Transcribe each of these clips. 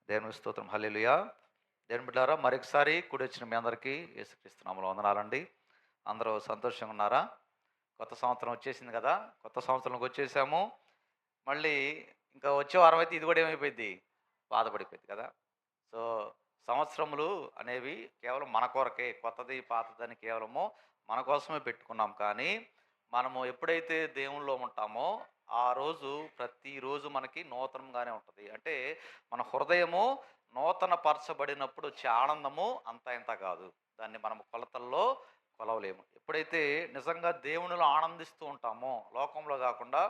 దేవుని స్తోత్రం. హల్లెలూయా. దేవుని బిడ్డలారా, మరొకసారి కూడి వచ్చిన మీ అందరికీ యేసుక్రీస్తు నామములో వందనాలండి. అందరూ సంతోషంగా ఉన్నారా? కొత్త సంవత్సరం వచ్చేసింది కదా! కొత్త సంవత్సరంలోకి వచ్చేసాము. మళ్ళీ ఇంకా వచ్చే వారం అయితే ఇది కూడా ఏమైపోయిద్ది? బాధపడిపోయిద్ది కదా! సో, సంవత్సరములు అనేవి కేవలం మన కొరకే. కొత్తది, పాతదని కేవలము మన కోసమే పెట్టుకున్నాం. కానీ మనము ఎప్పుడైతే దేవునిలో ఉంటామో ఆ రోజు ప్రతిరోజు మనకి నూతనంగానే ఉంటది. అంటే మన హృదయము నూతన పరచబడినప్పుడు వచ్చే ఆనందము అంతా ఇంత కాదు. దాన్ని మనం కొలతల్లో కొలవలేము. ఎప్పుడైతే నిజంగా దేవునిలో ఆనందిస్తూ ఉంటామో, లోకంలో కాకుండా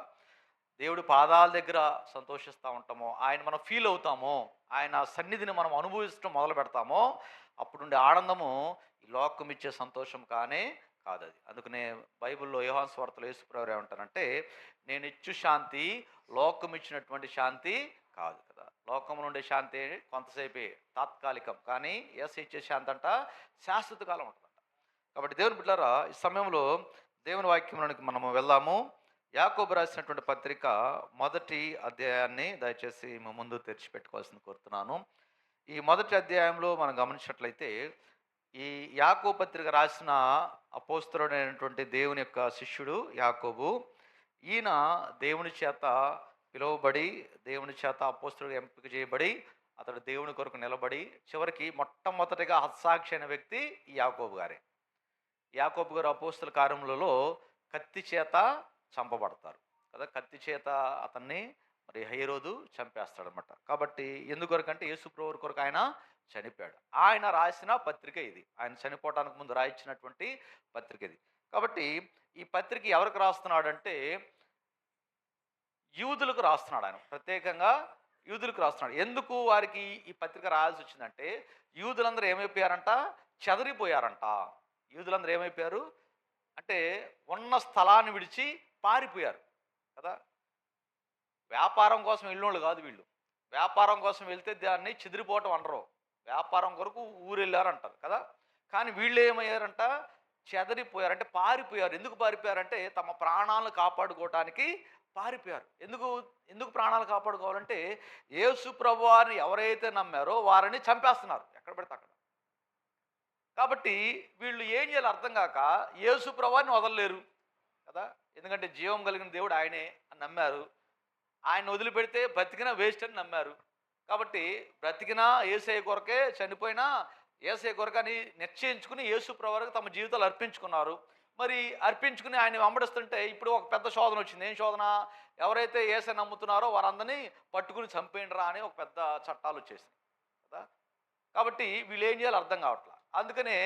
దేవుడి పాదాల దగ్గర సంతోషిస్తూ ఉంటామో, ఆయన మనం ఫీల్ అవుతామో, ఆయన సన్నిధిని మనం అనుభవించడం మొదలు పెడతామో, అప్పుడుండే ఆనందము ఈ లోకం ఇచ్చే సంతోషం కానే కాదది. అందుకనే బైబిల్‌లో యోహాను సువార్తలో యేసుప్రభువారు ఏమంటారంటే, నేనిచ్చు శాంతి లోకం ఇచ్చినటువంటి శాంతి కాదు కదా! లోకంలో ఉండే శాంతి కొంతసేపే, తాత్కాలికం. కానీ యేసు ఇచ్చే శాంతి అంట శాశ్వత కాలం ఉంటదంట. కాబట్టి దేవుని బిడ్డలారా, ఈ సమయంలో దేవుని వాక్యంలోనికి మనము వెళ్దాము. యాకోబు రాసినటువంటి పత్రిక మొదటి అధ్యాయాన్ని దయచేసి మీ ముందు తెరిచిపెట్టుకోవాల్సింది కోరుతున్నాను. ఈ మొదటి అధ్యాయంలో మనం గమనించినట్లయితే, ఈ యాకోబు పత్రిక రాసిన అపోస్తలుడైనటువంటి దేవుని యొక్క శిష్యుడు యాకోబు. ఈయన దేవుని చేత పిలువబడి, దేవుని చేత అపోస్తలుడిగా ఎంపిక చేయబడి, అతడు దేవుని కొరకు నిలబడి, చివరికి మొట్టమొదటిగా హతసాక్షి అయిన వ్యక్తి ఈ యాకోబు గారే. యాకోబు గారు అపోస్తల కార్యములలో కత్తి చేత చంపబడతారు కదా! కత్తి చేత అతన్ని మరి హేరోదు చంపేస్తాడనమాట. కాబట్టి ఎందుకొరకంటే యేసు ప్రభువు కొరకు ఆయన చనిపోయాడు. ఆయన రాసిన పత్రిక ఇది. ఆయన చనిపోవటానికి ముందు రాయించినటువంటి పత్రిక ఇది. కాబట్టి ఈ పత్రిక ఎవరికి రాస్తున్నాడంటే యూదులకు రాస్తున్నాడు ఆయన. ప్రత్యేకంగా యూదులకు రాస్తున్నాడు. ఎందుకు వారికి ఈ పత్రిక రాయాల్సి వచ్చిందంటే, యూదులందరూ ఏమైపోయారంట? చెదరిపోయారంట. యూదులందరూ ఏమైపోయారు? అంటే ఉన్న స్థలాన్ని విడిచి పారిపోయారు కదా! వ్యాపారం కోసం వెళ్ళినోళ్ళు కాదు వీళ్ళు. వ్యాపారం కోసం వెళ్తే దాన్ని చెదిరిపోవటం అనరు. వ్యాపారం కొరకు ఊరెళ్ళారంటారు కదా! కానీ వీళ్ళు ఏమయ్యారంట? చెదరిపోయారు. అంటే పారిపోయారు. ఎందుకు పారిపోయారంటే తమ ప్రాణాలను కాపాడుకోవటానికి పారిపోయారు. ఎందుకు ఎందుకు ప్రాణాలు కాపాడుకోవాలంటే యేసు ప్రభువారిని ఎవరైతే నమ్మారో వారిని చంపేస్తున్నారు ఎక్కడ పడితే అక్కడ. కాబట్టి వీళ్ళు ఏం చేయాలో అర్థం కాక యేసు ప్రభువారిని వదలలేరు కదా! ఎందుకంటే జీవం కలిగిన దేవుడు ఆయనే అని నమ్మారు. ఆయన వదిలిపెడితే బ్రతికినా వేస్ట్ అని నమ్మారు. కాబట్టి బ్రతికినా యేసయ్య కొరకే, చనిపోయినా యేసయ్య కొరకని నిశ్చయించుకుని యేసు ప్రభువుకి తమ జీవితాలు అర్పించుకున్నారు. మరి అర్పించుకుని ఆయన్ని వెంబడిస్తుంటే ఇప్పుడు ఒక పెద్ద శోధన వచ్చింది. ఏం శోధన? ఎవరైతే యేసయ్యని నమ్ముతున్నారో వారందరినీ పట్టుకుని చంపేయండిరా అని ఒక పెద్ద చట్టాలు వచ్చేసినాయి కదా! కాబట్టి వీళ్ళు ఏం చేయాలో అర్థం కావట్లా. అందుకనే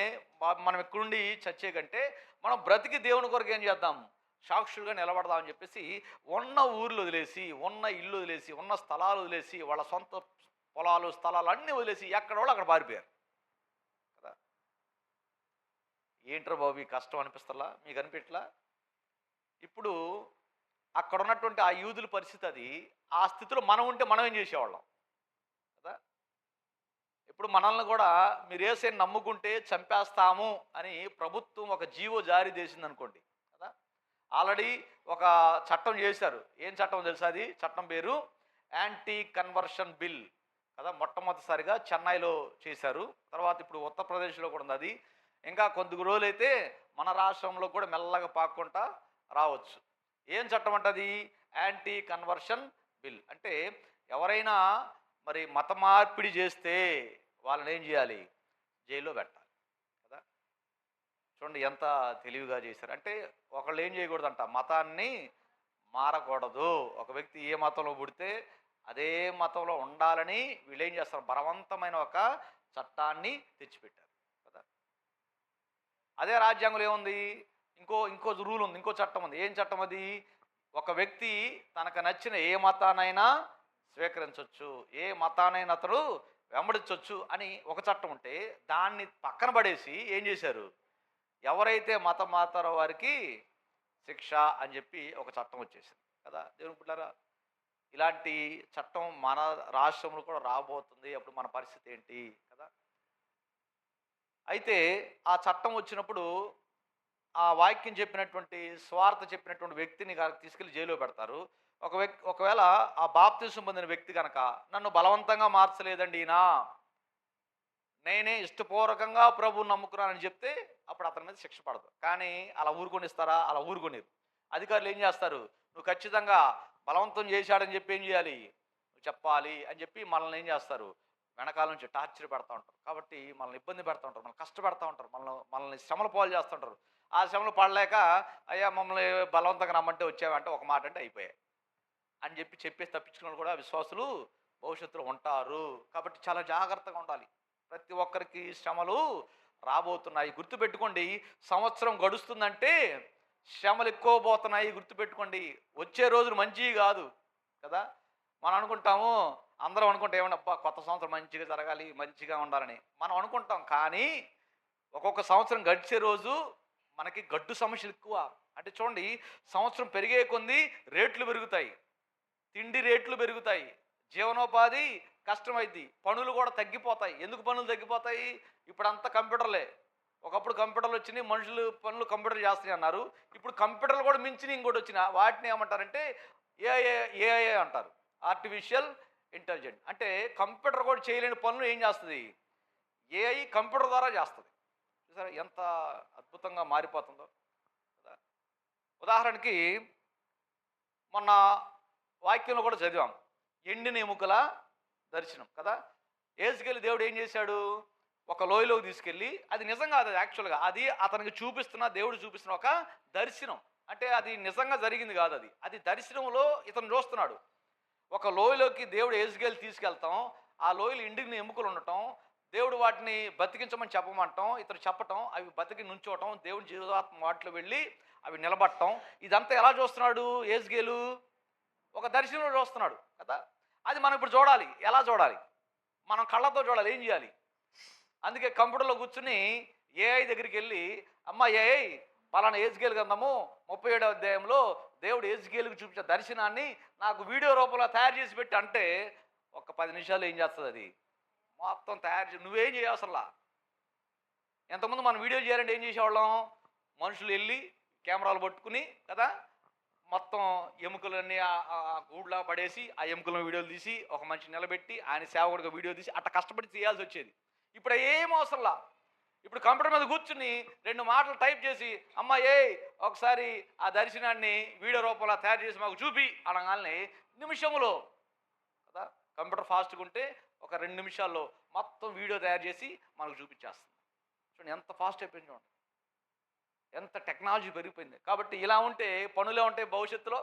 మనం ఇక్కడుండి చచ్చే కంటే మనం బ్రతికి దేవుని కొరకు ఏం చేద్దాం? సాక్షులుగా నిలబడదాం అని చెప్పేసి ఉన్న ఊర్లు వదిలేసి, ఉన్న ఇల్లు వదిలేసి, ఉన్న స్థలాలు వదిలేసి, వాళ్ళ సొంత పొలాలు, స్థలాలు అన్నీ వదిలేసి ఎక్కడ వాళ్ళు అక్కడ పారిపోయారు కదా! ఏంట్రా బాబు ఈ కష్టం అనిపిస్తలా? మీకు అనిపిట్లా? ఇప్పుడు అక్కడ ఉన్నటువంటి ఆ యూదుల పరిస్థితి అది. ఆ స్థితిలో మనం ఉంటే మనం ఏం చేసేవాళ్ళం కదా! ఇప్పుడు మనల్ని కూడా మీరు యేసయ్యని నమ్ముకుంటే చంపేస్తాము అని ప్రభుత్వం ఒక జీవో జారీ చేసిందనుకోండి కదా! ఆల్రెడీ ఒక చట్టం చేశారు. ఏం చట్టం తెలుసా అది? చట్టం పేరు యాంటీ కన్వర్షన్ బిల్ కదా! మొట్టమొదటిసారిగా చెన్నైలో చేశారు. తర్వాత ఇప్పుడు ఉత్తరప్రదేశ్‌లో కూడా ఉంది అది. ఇంకా కొద్ది రోజులైతే మన రాష్ట్రంలో కూడా మెల్లగా పాక్కుంటా రావచ్చు. ఏం చట్టం అంటది? Anti conversion bill. అంటే ఎవరైనా మరి మత మార్పిడి చేస్తే వాళ్ళని ఏం చేయాలి? జైల్లో పెట్టాలి కదా! చూడండి ఎంత తెలివిగా చేశారు. అంటే ఒకళ్ళు ఏం చేయకూడదంట, మతాన్ని మారకూడదు. ఒక వ్యక్తి ఏ మతంలో పుడితే అదే మతంలో ఉండాలని వీళ్ళు ఏం చేస్తారు? బలవంతమైన ఒక చట్టాన్ని తెచ్చిపెట్టారు కదా! అదే రాజ్యాంగంలో ఏముంది? ఇంకో ఇంకో రూల్ ఉంది. ఇంకో చట్టం ఉంది. ఏం చట్టం అది? ఒక వ్యక్తి తనకు నచ్చిన ఏ మతాన్నైనా స్వీకరించొచ్చు. ఏ మతాన్నైనా అతడు వెంబడించొచ్చు అని ఒక చట్టం ఉంటే, దాన్ని పక్కన పడేసి ఏం చేశారు? ఎవరైతే మతం మారతారో వారికి శిక్ష అని చెప్పి ఒక చట్టం వచ్చేసింది కదా! దేవుని బిడ్డలారా, ఇలాంటి చట్టం మన రాష్ట్రంలో కూడా రాబోతుంది. అప్పుడు మన పరిస్థితి ఏంటి కదా! అయితే ఆ చట్టం వచ్చినప్పుడు ఆ వాక్యం చెప్పినటువంటి స్వార్థ చెప్పినటువంటి వ్యక్తిని తీసుకెళ్ళి జైల్లో పెడతారు. ఒకవేళ ఆ బాప్తిసం పొందిన వ్యక్తి కనుక నన్ను బలవంతంగా మార్చలేదండి ఈయన, నేనే ఇష్టపూర్వకంగా ప్రభువుని నమ్ముకున్నానని చెప్తే అప్పుడు అతని మీద శిక్ష పడదు. కానీ అలా ఊరుకొనిస్తారా? అలా ఊరుకొనిరు. అధికారులు ఏం చేస్తారు? నువ్వు ఖచ్చితంగా బలవంతం చేశాడని చెప్పి ఏం చేయాలి? నువ్వు చెప్పాలి అని చెప్పి మనల్ని ఏం చేస్తారు? వెనకాల నుంచి టార్చర్ పెడతా ఉంటారు. కాబట్టి మనల్ని ఇబ్బంది పెడతా ఉంటారు, మనల్ని కష్టపెడతా ఉంటారు, మనల్ని శ్రమల పాలు చేస్తుంటారు. ఆ శ్రమలు పడలేక అయ్యా మమ్మల్ని బలవంతంగా నమ్మంటే వచ్చావంటే ఒక మాట అంటే అయిపోయాయి అని చెప్పేసి తప్పించుకున్న వాళ్ళు కూడా విశ్వాసులు భవిష్యత్తులో ఉంటారు. కాబట్టి చాలా జాగ్రత్తగా ఉండాలి. ప్రతి ఒక్కరికి శ్రమలు రాబోతున్నాయి. గుర్తుపెట్టుకోండి, సంవత్సరం గడుస్తుందంటే శ్రమలు ఎక్కువ పోతున్నాయి. గుర్తుపెట్టుకోండి, వచ్చే రోజులు మంచివి కాదు కదా. మనం అనుకుంటాము, అందరం అనుకుంటాం ఏమన్నా అబ్బా కొత్త సంవత్సరం మంచిగా జరగాలి, మంచిగా ఉండాలని మనం అనుకుంటాం. కానీ ఒక్కొక్క సంవత్సరం గడిచే రోజు మనకి గడ్డు సమస్యలు ఎక్కువ. అంటే చూడండి, సంవత్సరం పెరిగే కొద్దీ రేట్లు పెరుగుతాయి, తిండి రేట్లు పెరుగుతాయి, జీవనోపాధి కష్టమైద్ది, పనులు కూడా తగ్గిపోతాయి. ఎందుకు పనులు తగ్గిపోతాయి? ఇప్పుడంతా కంప్యూటర్లే. ఒకప్పుడు కంప్యూటర్లు వచ్చినాయి, మనుషులు పనులు కంప్యూటర్ చేస్తున్నాయి అన్నారు. ఇప్పుడు కంప్యూటర్లు కూడా మించి ఇంకోటి వచ్చిన వాటిని ఏమంటారంటే ఏఐ ఏఐ అంటారు, ఆర్టిఫిషియల్ ఇంటెలిజెంట్. అంటే కంప్యూటర్ కూడా చేయలేని పనులు ఏం చేస్తుంది? ఏఐ కంప్యూటర్ ద్వారా చేస్తుంది. చూసారా ఎంత అద్భుతంగా మారిపోతుందో కదా. ఉదాహరణకి మొన్న వాక్యంలో కూడా చదివాం, ఎండిన ఎముకల దర్శనం కదా. ఏసుకెళ్ళి దేవుడు ఏం చేశాడు? ఒక లోయలోకి తీసుకెళ్ళి, అది నిజం కాదు, అది యాక్చువల్గా అది అతనికి చూపిస్తున్న, దేవుడు చూపిస్తున్న ఒక దర్శనం. అంటే అది నిజంగా జరిగింది కాదు, అది దర్శనంలో ఇతను చూస్తున్నాడు. ఒక లోయలోకి దేవుడు ఏసుకెళ్ళి తీసుకెళ్తాం, ఆ లోయలు ఎండిన ఎముకలు ఉండటం, దేవుడు వాటిని బతికించమని చెప్పమంటాం, ఇతను చెప్పటం, అవి బతికి నుంచోవటం, దేవుని జీవాత్మ వాటిలో వెళ్ళి అవి నిలబడటం, ఇదంతా ఎలా చూస్తున్నాడు ఏసుగేలు? ఒక దర్శనంలో చూస్తున్నాడు కదా. అది మనం ఇప్పుడు చూడాలి. ఎలా చూడాలి? మనం కళ్ళతో చూడాలి. ఏం చేయాలి? అందుకే కంప్యూటర్లో కూర్చుని ఏఐ దగ్గరికి వెళ్ళి, అమ్మ ఏఐ పలానా ఏజ్గేల్ గ్రంథము 37వ అధ్యాయంలో దేవుడు ఏజ్గేలుకు చూపించే దర్శనాన్ని నాకు వీడియో రూపంలో తయారు చేసి పెట్టి అంటే ఒక 10 నిమిషాలు ఏం చేస్తుంది? అది మొత్తం తయారు చేసి నువ్వేం చేయవసరలా. ఎంతమంది మనం వీడియో చేయాలంటే ఏం చేసేవాళ్ళం? మనుషులు వెళ్ళి కెమెరాలు పట్టుకుని కదా, మొత్తం ఎముకలన్నీ గూడ్లా పడేసి ఆ ఎముకలను వీడియోలు తీసి ఒక మనిషి నిలబెట్టి ఆయన సేవకుడిగా వీడియో తీసి అట్లా కష్టపడి చేయాల్సి వచ్చేది. ఇప్పుడు ఏం అవసరంలా. ఇప్పుడు కంప్యూటర్ మీద కూర్చుని 2 మాటలు టైప్ చేసి, అమ్మ ఒకసారి ఆ దర్శనాన్ని వీడియో రూపంలో తయారు చేసి మాకు చూపి అనగానే నిమిషంలో కదా, కంప్యూటర్ ఫాస్ట్గా ఉంటే ఒక 2 నిమిషాల్లో మొత్తం వీడియో తయారు చేసి మనకు చూపించేస్తుంది. చూడండి ఎంత ఫాస్ట్ అయిపోయింది, చూడండి ఎంత టెక్నాలజీ పెరిగిపోయింది. కాబట్టి ఇలా ఉంటే పనులే ఉంటాయి భవిష్యత్తులో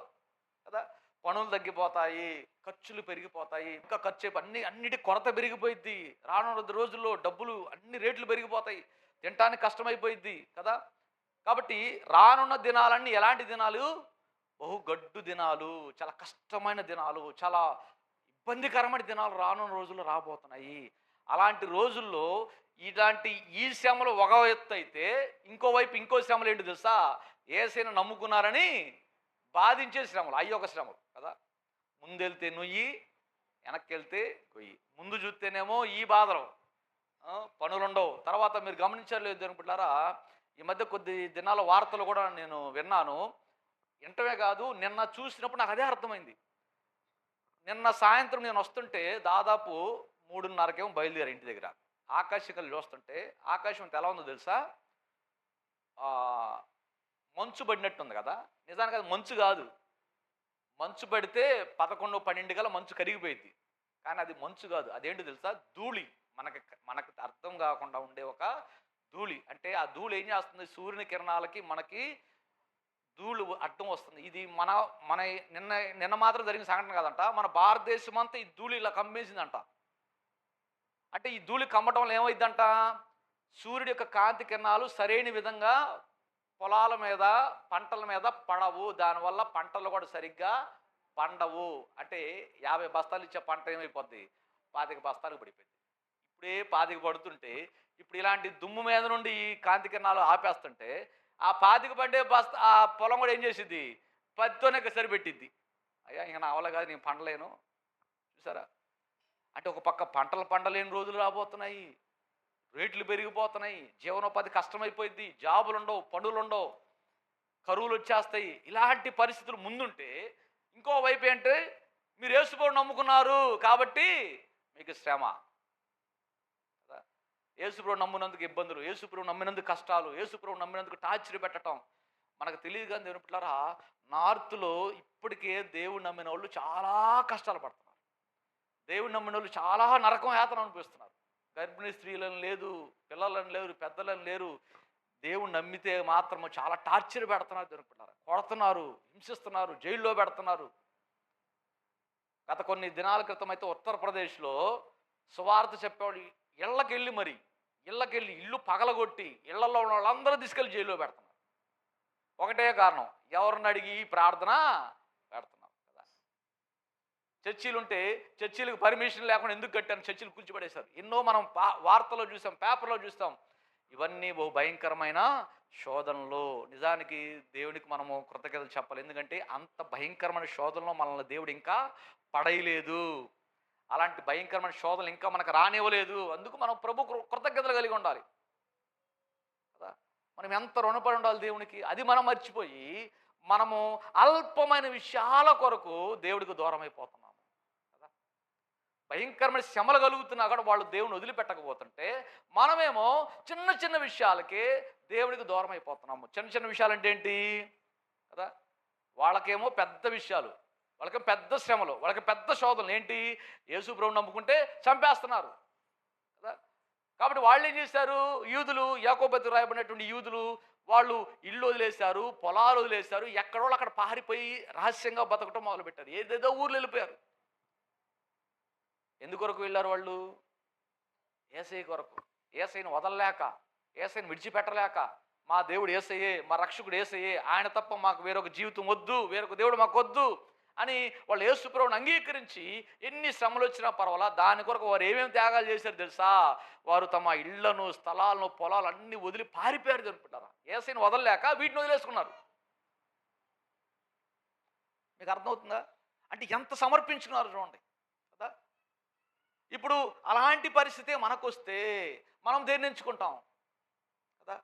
కదా. పనులు తగ్గిపోతాయి, ఖర్చులు పెరిగిపోతాయి, ఇంకా ఖర్చు అన్నిటి కొరత పెరిగిపోయిద్ది. రానున్న రోజుల్లో డబ్బులు అన్ని రేట్లు పెరిగిపోతాయి, తినటానికి కష్టమైపోయిద్ది కదా. కాబట్టి రానున్న దినాలన్నీ ఎలాంటి దినాలు? బహుగడ్డు దినాలు, చాలా కష్టమైన దినాలు, చాలా ఇబ్బందికరమైన దినాలు రానున్న రోజుల్లో రాబోతున్నాయి. అలాంటి రోజుల్లో ఇలాంటి ఈ శ్రమలు ఒక ఎత్తు అయితే, ఇంకోవైపు ఇంకో శ్రమలు ఏంటి తెలుసా? యేసయ్యను నమ్ముకున్నారని బాధించే శ్రమలు, అయ్యి ఒక శ్రమలు కదా. ముందెళ్తే నుయ్యి, వెనక్కి వెళ్తే కొయ్యి. ముందు చూస్తేనేమో ఈ బాధలు, పనులుండవు. తర్వాత మీరు గమనించలేదు అనుకుంటారా, ఈ మధ్య కొద్ది దినాల వార్తలు కూడా నేను విన్నాను. వింటమే కాదు, నిన్న చూసినప్పుడు నాకు అదే అర్థమైంది. నిన్న సాయంత్రం నేను వస్తుంటే దాదాపు 3:30కేమో బయలుదేరి ఇంటి దగ్గర ఆకాశికలు చూస్తుంటే ఆకాశం అంత ఎలా ఉందో తెలుసా? మంచు పడినట్టుంది కదా. నిజానికి అది మంచు కాదు, మంచు పడితే 11, 12 కల్లా మంచు కరిగిపోయింది. కానీ అది మంచు కాదు, అదేంటి తెలుసా? ధూళి. మనకు అర్థం కాకుండా ఉండే ఒక ధూళి. అంటే ఆ ధూళి ఏం చేస్తుంది? సూర్యుని కిరణాలకి మనకి ధూళి అడ్డం వస్తుంది. ఇది మన మన నిన్న మాత్రం జరిగిన సంఘటన కాదంట, మన భారతదేశం అంతా ఈ ధూళి ఇలా కమ్మేసిందంట. అంటే ఈ ధూళి కమ్మటం వల్ల ఏమైందంట? సూర్యుడి యొక్క కాంతి కిరణాలు సరైన విధంగా పొలాల మీద, పంటల మీద పడవు. దానివల్ల పంటలు కూడా సరిగ్గా పండవు. అంటే 50 బస్తాలు ఇచ్చే పంట ఏమైపోద్ది? 25 బస్తాలకు పడిపోయింది. ఇప్పుడే 25 పడుతుంటే, ఇప్పుడు ఇలాంటి దుమ్ము మీద నుండి ఈ కాంతి కిరణాలు ఆపేస్తుంటే ఆ 25 పడే ఆ పొలం కూడా ఏం చేసిద్ది? 10తోనే సరిపెట్టిద్ది. అయ్యా ఇంక నా వల్ల కాదు, నేను పండలేను. చూసారా? అంటే ఒక పక్క పంటలు పండలేని రోజులు రాబోతున్నాయి, రేట్లు పెరిగిపోతున్నాయి, జీవనోపాధి కష్టమైపోయింది, జాబులు ఉండవు, పనులు ఉండవు, కరువులు వచ్చేస్తాయి. ఇలాంటి పరిస్థితులు ముందుంటే ఇంకో వైపు ఏంటి, మీరు యేసుప్రభుని నమ్ముకున్నారు కాబట్టి మీకు శ్రమ. కదా, యేసుప్రభుని నమ్మినందుకు ఇబ్బందులు, యేసుప్రభుని నమ్మినందుకు కష్టాలు, యేసుప్రభుని నమ్మినందుకు టార్చర్ పెట్టడం మనకు తెలియదు. కానీ దేవుని పిల్లరా, నార్త్లో ఇప్పటికే దేవుడు నమ్మిన వాళ్ళు చాలా కష్టాలు పడుతున్నారు. దేవుడు నమ్మిన వాళ్ళు చాలా నరకం యాతన అనిపిస్తున్నారు. గర్భిణీ స్త్రీలను లేదు, పిల్లలను లేరు, పెద్దలను లేరు. దేవుడు నమ్మితే మాత్రము చాలా టార్చర్ పెడుతున్నారు. దేవుని పిల్లరా, కొడుతున్నారు, హింసిస్తున్నారు, జైల్లో పెడుతున్నారు. గత కొన్ని దినాల క్రితం అయితే ఉత్తరప్రదేశ్లో సువార్త చెప్పేవాళ్ళు ఇళ్ళకెళ్ళి ఇల్లు పగలగొట్టి ఇళ్లలో ఉన్న వాళ్ళందరూ తీసుకెళ్ళి జైల్లో పెడుతున్నారు. ఒకటే కారణం, ఎవరిని అడిగి ప్రార్థన పెడుతున్నాం కదా. చర్చీలు ఉంటే చర్చీలకు పర్మిషన్ లేకుండా ఎందుకు కట్టాను, చర్చీలు కూర్చోబడేశారు. ఎన్నో మనం వార్తలో చూసాం, పేపర్లో చూస్తాం. ఇవన్నీ బహు భయంకరమైన శోధనలు. నిజానికి దేవునికి మనము కృతజ్ఞతలు చెప్పాలి. ఎందుకంటే అంత భయంకరమైన శోధనలో మనల్ని దేవుడు ఇంకా పడేయలేదు. అలాంటి భయంకరమైన శోధనలు ఇంకా మనకు రానివ్వలేదు. అందుకు మనం ప్రభు కృతజ్ఞతలు కలిగి ఉండాలి కదా. మనం ఎంత రుణపడి ఉండాలి దేవునికి. అది మనం మర్చిపోయి మనము అల్పమైన విషయాల కొరకు దేవుడికి దూరం అయిపోతున్నాము కదా. భయంకరమైన శ్రమలు కలుగుతున్నా కూడా వాళ్ళు దేవుని వదిలిపెట్టకపోతుంటే మనమేమో చిన్న చిన్న విషయాలకే దేవుడికి దూరం అయిపోతున్నాము. చిన్న చిన్న విషయాలు అంటే ఏంటి కదా, వాళ్ళకేమో పెద్ద విషయాలు, వాళ్ళకి పెద్ద శ్రమలు, వాళ్ళకి పెద్ద శోధనలు. ఏంటి, యేసు ప్రభువుని నమ్ముకుంటే చంపేస్తున్నారు కదా. కాబట్టి వాళ్ళు ఏం చేశారు, యూదులు, యాకోబుకు రాయబడినటువంటి యూదులు, వాళ్ళు ఇల్లు వదిలేశారు, పొలాలు వదిలేశారు, ఎక్కడో అక్కడ పారిపోయి రహస్యంగా బతకటం మొదలుపెట్టారు. ఏదేదో ఊర్లు వెళ్ళిపోయారు. ఎందుకొరకు వెళ్ళారు వాళ్ళు? యేసయ్య కొరకు. యేసయ్యను వదలలేక, యేసయ్యను విడిచిపెట్టలేక, మా దేవుడు యేసయ్యే, మా రక్షకుడు యేసయ్యే, ఆయన తప్ప మాకు వేరొక జీవితం వద్దు, వేరొక దేవుడు మాకు వద్దు అని వాళ్ళు యేసు ప్రభువుని అంగీకరించి ఎన్ని శ్రమలు వచ్చినా పర్వాలా, దాని కొరకు వారు ఏమేమి త్యాగాలు చేశారు తెలుసా? వారు తమ ఇళ్లను, స్థలాలను, పొలాలు అన్నీ వదిలి పారిపోయారు. అనుకుంటారా? యేసయ్యను వదలలేక వీటిని వదిలేసుకున్నారు. మీకు అర్థమవుతుందా? అంటే ఎంత సమర్పించుకున్నారు చూడండి కదా. ఇప్పుడు అలాంటి పరిస్థితి మనకు వస్తే మనం దేన్ని ఎంచుకుంటాం కదా.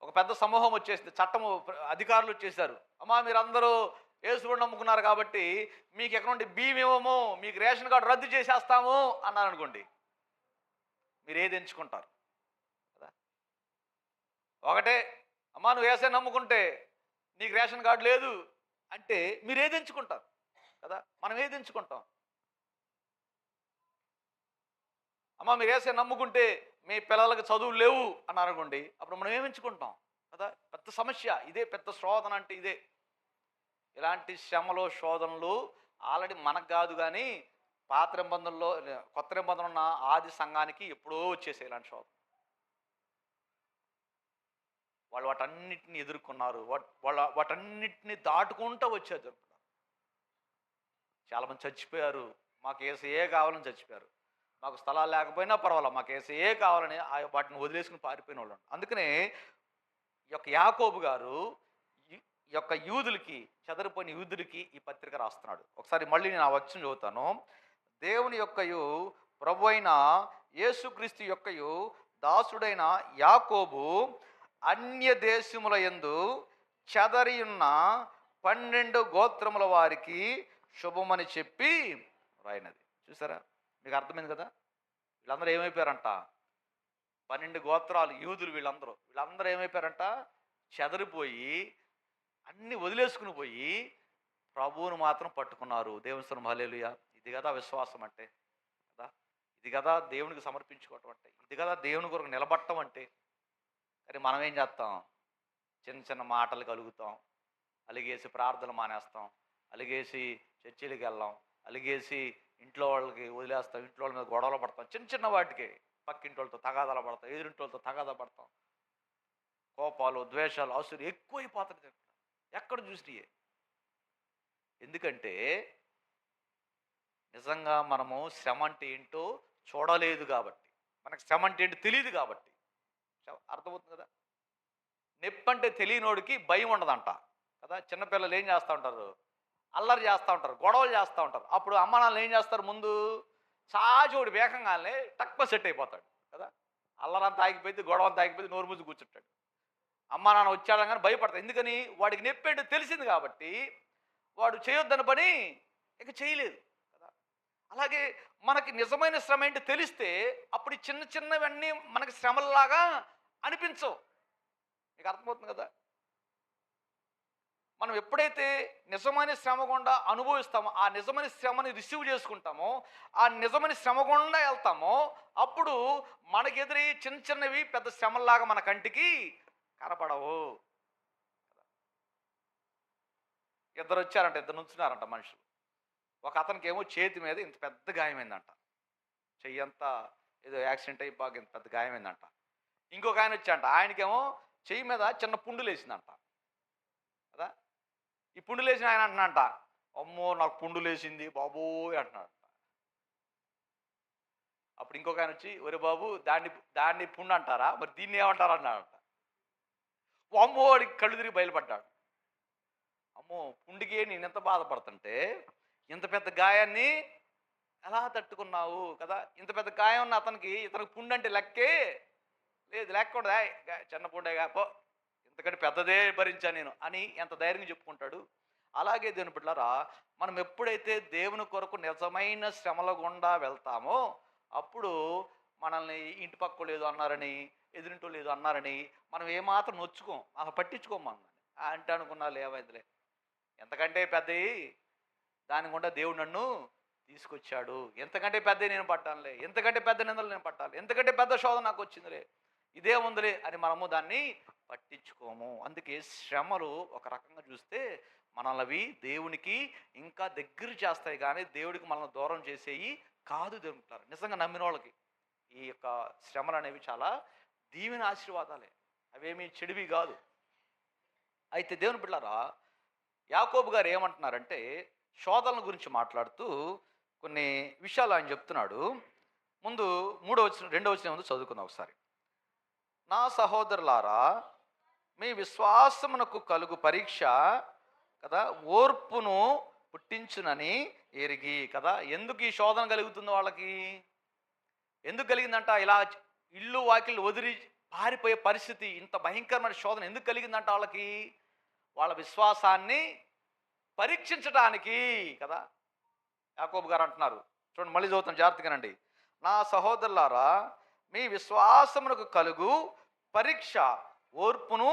ఒక పెద్ద సమూహం వచ్చేసింది, చట్టము అధికారులు వచ్చేసారు. అమ్మా మీరందరూ యేసుని నమ్ముకున్నారు కాబట్టి మీకు ఎక్కడ నుండి బియ్యం ఇవ్వము, మీకు రేషన్ కార్డు రద్దు చేసేస్తాము అన్నారు అనుకోండి. మీరు ఏది ఎంచుకుంటారు కదా. ఒకటే, అమ్మా నువ్వు యేసయ్యను నమ్ముకుంటే నీకు రేషన్ కార్డు లేదు అంటే మీరు ఏది ఎంచుకుంటారు కదా. మనం ఏది ఎంచుకుంటాం? అమ్మ మీరు యేసయ్యను నమ్ముకుంటే మీ పిల్లలకు చదువులు లేవు అన్నారు అనుకోండి, అప్పుడు మనం ఏమి ఎంచుకుంటాం కదా. పెద్ద సమస్య ఇదే, పెద్ద శోధన అంటే ఇదే. ఇలాంటి శ్రమలు, శోధనలు ఆల్రెడీ మనకు కాదు కానీ పాత నిబంధనలో, కొత్త నిబంధనలు ఉన్న ఆది సంఘానికి ఎప్పుడో వచ్చేసాయి ఇలాంటి శోధన. వాళ్ళు వాటన్నిటిని ఎదుర్కొన్నారు, వాటన్నిటిని దాటుకుంటూ వచ్చారు. చాలామంది చచ్చిపోయారు. మాకు యేసయ్యే కావాలని చచ్చిపోయారు. మాకు స్థలాలు లేకపోయినా పర్వాలా, మాకు యేసయ్యే కావాలని వాటిని వదిలేసుకుని పారిపోయిన వాళ్ళు. అందుకనే ఈ యొక్క యాకోబు గారు ఈ యొక్క యూదులకి, చెదరిపోయిన యూదులకి ఈ పత్రిక రాస్తున్నాడు. ఒకసారి మళ్ళీ నేను ఆ వచనం చదువుతాను. దేవుని యొక్కయు ప్రభు అయిన యేసుక్రీస్తు యొక్కయు దాసుడైన యాకోబు అన్య దేశముల యందు చెదరియున్న 12 గోత్రముల వారికి శుభమని చెప్పి రాయినది. చూసారా, మీకు అర్థమైంది కదా. వీళ్ళందరూ ఏమైపోయారంట? 12 గోత్రాలు యూదులు. వీళ్ళందరూ ఏమైపోయారంట? చెదరిపోయి అన్ని వదిలేసుకుని పోయి ప్రభువును మాత్రం పట్టుకున్నారు. దేవుని స్తోత్రం, హల్లెలూయా. ఇది కదా విశ్వాసం అంటే కదా. ఇది కదా దేవునికి సమర్పించుకోవటం అంటే, ఇది కదా దేవుని కొరకు నిలబడటం అంటే. కానీ మనం ఏం చేస్తాం? చిన్న చిన్న మాటలు కలుగుతాం, అలిగేసి ప్రార్థనలు మానేస్తాం, అలిగేసి చర్చిలకు వెళ్ళాం, అలిగేసి ఇంట్లో వాళ్ళకి వదిలేస్తాం, ఇంట్లో వాళ్ళ మీద గొడవలు పడతాం, చిన్న చిన్న వాటికి పక్కింటి వాళ్ళతో తగాదాలు పడతాం, ఎదురింటి వాళ్ళతో తగాదా పడతాం. కోపాలు, ద్వేషాలు, అసలు ఎక్కువైపోతుంది ఎక్కడ చూసినాయే. ఎందుకంటే నిజంగా మనము శ్రమ అంటే ఏంటో చూడలేదు కాబట్టి, మనకు శ్రమ అంటే ఏంటో తెలియదు కాబట్టి. అర్థమవుతుంది కదా. నొప్పి అంటే తెలియనోడికి భయం ఉండదంట కదా. చిన్నపిల్లలు ఏం చేస్తూ ఉంటారు? అల్లరి చేస్తూ ఉంటారు, గొడవలు చేస్తూ ఉంటారు. అప్పుడు అమ్మ నాన్నలు ఏం చేస్తారు? ముందు చాచోడు వేగంగానే తక్కువ సెట్ అయిపోతాడు కదా. అల్లరంతా ఆగిపోయింది, గొడవ అంతా ఆగిపోయింది, నోరు మూసి కూర్చుంటాడు. అమ్మ నాన్న వచ్చాడని కానీ భయపడతాడు. ఎందుకని? వాడికి నొప్పి ఏంటో తెలిసింది కాబట్టి వాడు చేయొద్దని పని ఇక చేయలేదు కదా. అలాగే మనకి నిజమైన శ్రమ ఏంటి తెలిస్తే అప్పుడు ఈ చిన్న చిన్నవన్నీ మనకి శ్రమల్లాగా అనిపించవు. మీకు అర్థమవుతుంది కదా. మనం ఎప్పుడైతే నిజమైన శ్రమ గుండా అనుభవిస్తామో, ఆ నిజమైన శ్రమని రిసీవ్ చేసుకుంటామో, ఆ నిజమైన శ్రమ గుండా వెళ్తామో, అప్పుడు మనకెదిరి చిన్న చిన్నవి పెద్ద శ్రమల్లాగా మన కంటికి కనపడవు. ఇద్దరు వచ్చారంట, ఇద్దరు నుంచున్నారంట మనుషులు. ఒక అతనికి ఏమో చేతి మీద ఇంత పెద్ద గాయమైందంట, చెయ్యంతా ఏదో యాక్సిడెంట్ అయ్యి బాగా ఇంత పెద్ద గాయమైందంట. ఇంకొక ఆయన వచ్చాయంట, ఆయనకేమో చెయ్యి మీద చిన్న పుండు లేచిందంట కదా. ఈ పుండు లేచిన ఆయన అంటున్నాడంట, అమ్మో నాకు పుండు లేచింది బాబోయ్ అంటున్నాడంట. అప్పుడు ఇంకొక ఆయన వచ్చి, ఒరే బాబు దాన్ని దాన్ని పుండు అంటారా, మరి దీన్ని ఏమంటారా అన్నాడంట. అమ్మో వాడికి కళ్ళు తిరిగి బయలుపడ్డాడు. అమ్మో పుండికి నేను ఎంత బాధపడుతుంటే ఇంత పెద్ద గాయాన్ని ఎలా తట్టుకున్నావు కదా. ఇంత పెద్ద గాయం ఉన్న ఇతనికి పుండు అంటే లెక్కే లేదు, లేకుండా చిన్న పుండేగా పో, ఇంతకంటే పెద్దదే భరించా నేను అని ఎంత ధైర్యంగా చెప్పుకుంటాడు. అలాగే దేవుని బిడ్డలారా, మనం ఎప్పుడైతే దేవుని కొరకు నిజమైన శ్రమల గుండా వెళ్తామో అప్పుడు మనల్ని ఇంటి పక్కలు ఏదో అన్నారని, ఎదురింటోళ్ళు ఏదో అన్నారని మనం ఏమాత్రం నొచ్చుకోం, అసలు పట్టించుకోం. మనం అంటే అనుకున్నా లేవైందిలే, ఎంతకంటే పెద్దవి దాని గుండా దేవుడు నన్ను తీసుకొచ్చాడు, ఎంతకంటే పెద్ద నేను పట్టానులే, ఎంతకంటే పెద్ద నిందలు నేను పట్టాలి, ఎంతకంటే పెద్ద శోధన నాకు వచ్చిందిలే, ఇదే ఉందిలే అని మనము దాన్ని పట్టించుకోము. అందుకే శ్రమలు ఒక రకంగా చూస్తే మనల్ని దేవునికి ఇంకా దగ్గర చేస్తాయి, కానీ దేవుడికి మనల్ని దూరం చేసేవి కాదు. దేవుంటారు నిజంగా నమ్మిన వాళ్ళకి ఈ యొక్క శ్రమలు అనేవి చాలా దీవెన ఆశీర్వాదాలే, అవేమీ చెడివి కాదు. అయితే దేవుని బిడ్డలారా, యాకోబు గారు ఏమంటున్నారంటే శోధనల గురించి మాట్లాడుతూ కొన్ని విషయాలు ఆయన చెప్తున్నాడు. ముందు 2వ వచనం ముందు చదువుకుందాం ఒకసారి. నా సహోదరులారా, మీ విశ్వాసమునకు కలుగు పరీక్ష కదా ఓర్పును పుట్టించునని ఎరిగి కదా. ఎందుకు ఈ శోధన కలుగుతుంది వాళ్ళకి, ఎందుకు కలిగిందంట? ఇలా ఇల్లు వాకిళ్ళు వదిలి పారిపోయే పరిస్థితి, ఇంత భయంకరమైన శోధన ఎందుకు కలిగిందంట వాళ్ళకి? వాళ్ళ విశ్వాసాన్ని పరీక్షించడానికి కదా. యాకోబు గారు అంటున్నారు, చూడండి మళ్ళీ చదువుతాం జాగ్రత్తగానండి. నా సహోదరులారా, మీ విశ్వాసమునకు కలుగు పరీక్ష ఓర్పును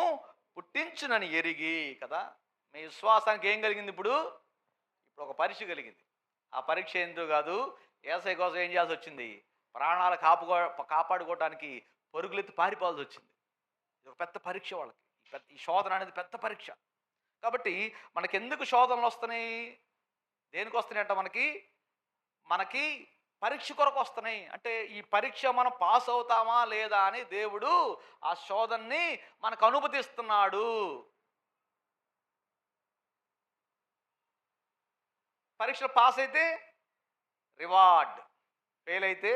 పుట్టించునని ఎరిగి కదా. మీ విశ్వాసానికి ఏం కలిగింది? ఇప్పుడు ఒక పరీక్ష కలిగింది. ఆ పరీక్ష ఎందుకు కాదు, యేసయ్య కోసం ఏం చేయాల్సి వచ్చింది? ప్రాణాలు కాపాడుకోవడానికి పరుగులెత్తి పారిపోవాల్సి వచ్చింది. ఇది ఒక పెద్ద పరీక్ష వాళ్ళకి. ఈ శోధన అనేది పెద్ద పరీక్ష. కాబట్టి మనకెందుకు శోధనలు వస్తున్నాయి? దేనికి వస్తున్నాయి అంట? మనకి పరీక్ష కొరకు వస్తున్నాయి. అంటే ఈ పరీక్ష మనం పాస్ అవుతామా లేదా అని దేవుడు ఆ శోధనని మనకు అనుమతిస్తున్నాడు. పరీక్షలో పాస్ అయితే రివార్డ్, ఫెయిల్ అయితే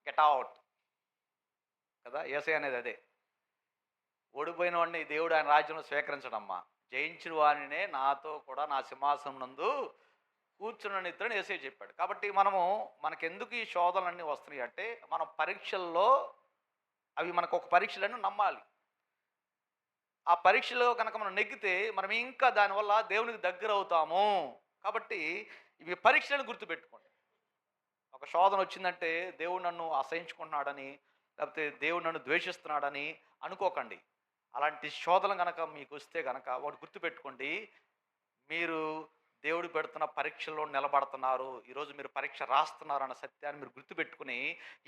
గెట్ అవుట్ కదా. యేసయ్య అనేది అదే. ఓడిపోయిన వాడిని దేవుడు ఆయన రాజ్యంలో స్వీకరించడమ్మా, జయించిన వారినే నాతో కూడా నా సింహాసనం నందు కూర్చున్న ఇతరుని యేసయ్య చెప్పాడు. కాబట్టి మనకెందుకు ఈ శోధనలన్నీ వస్తున్నాయి అంటే, మనం పరీక్షల్లో అవి మనకు ఒక పరీక్షలను నమ్మాలి. ఆ పరీక్షలో కనుక మనం నెగ్గితే మనం ఇంకా దానివల్ల దేవునికి దగ్గర అవుతాము. కాబట్టి ఇవి పరీక్షలను గుర్తుపెట్టుకోండి. ఒక శోధన వచ్చిందంటే దేవుడు నన్ను అసహించుకుంటున్నాడని, లేకపోతే దేవుడు నన్ను ద్వేషిస్తున్నాడని అనుకోకండి. అలాంటి శోధన కనుక మీకు వస్తే కనుక వాడు గుర్తుపెట్టుకోండి, మీరు దేవుడు పెడుతున్న పరీక్షల్లో నిలబడుతున్నారు, ఈరోజు మీరు పరీక్ష రాస్తున్నారు అన్న సత్యాన్ని మీరు గుర్తుపెట్టుకుని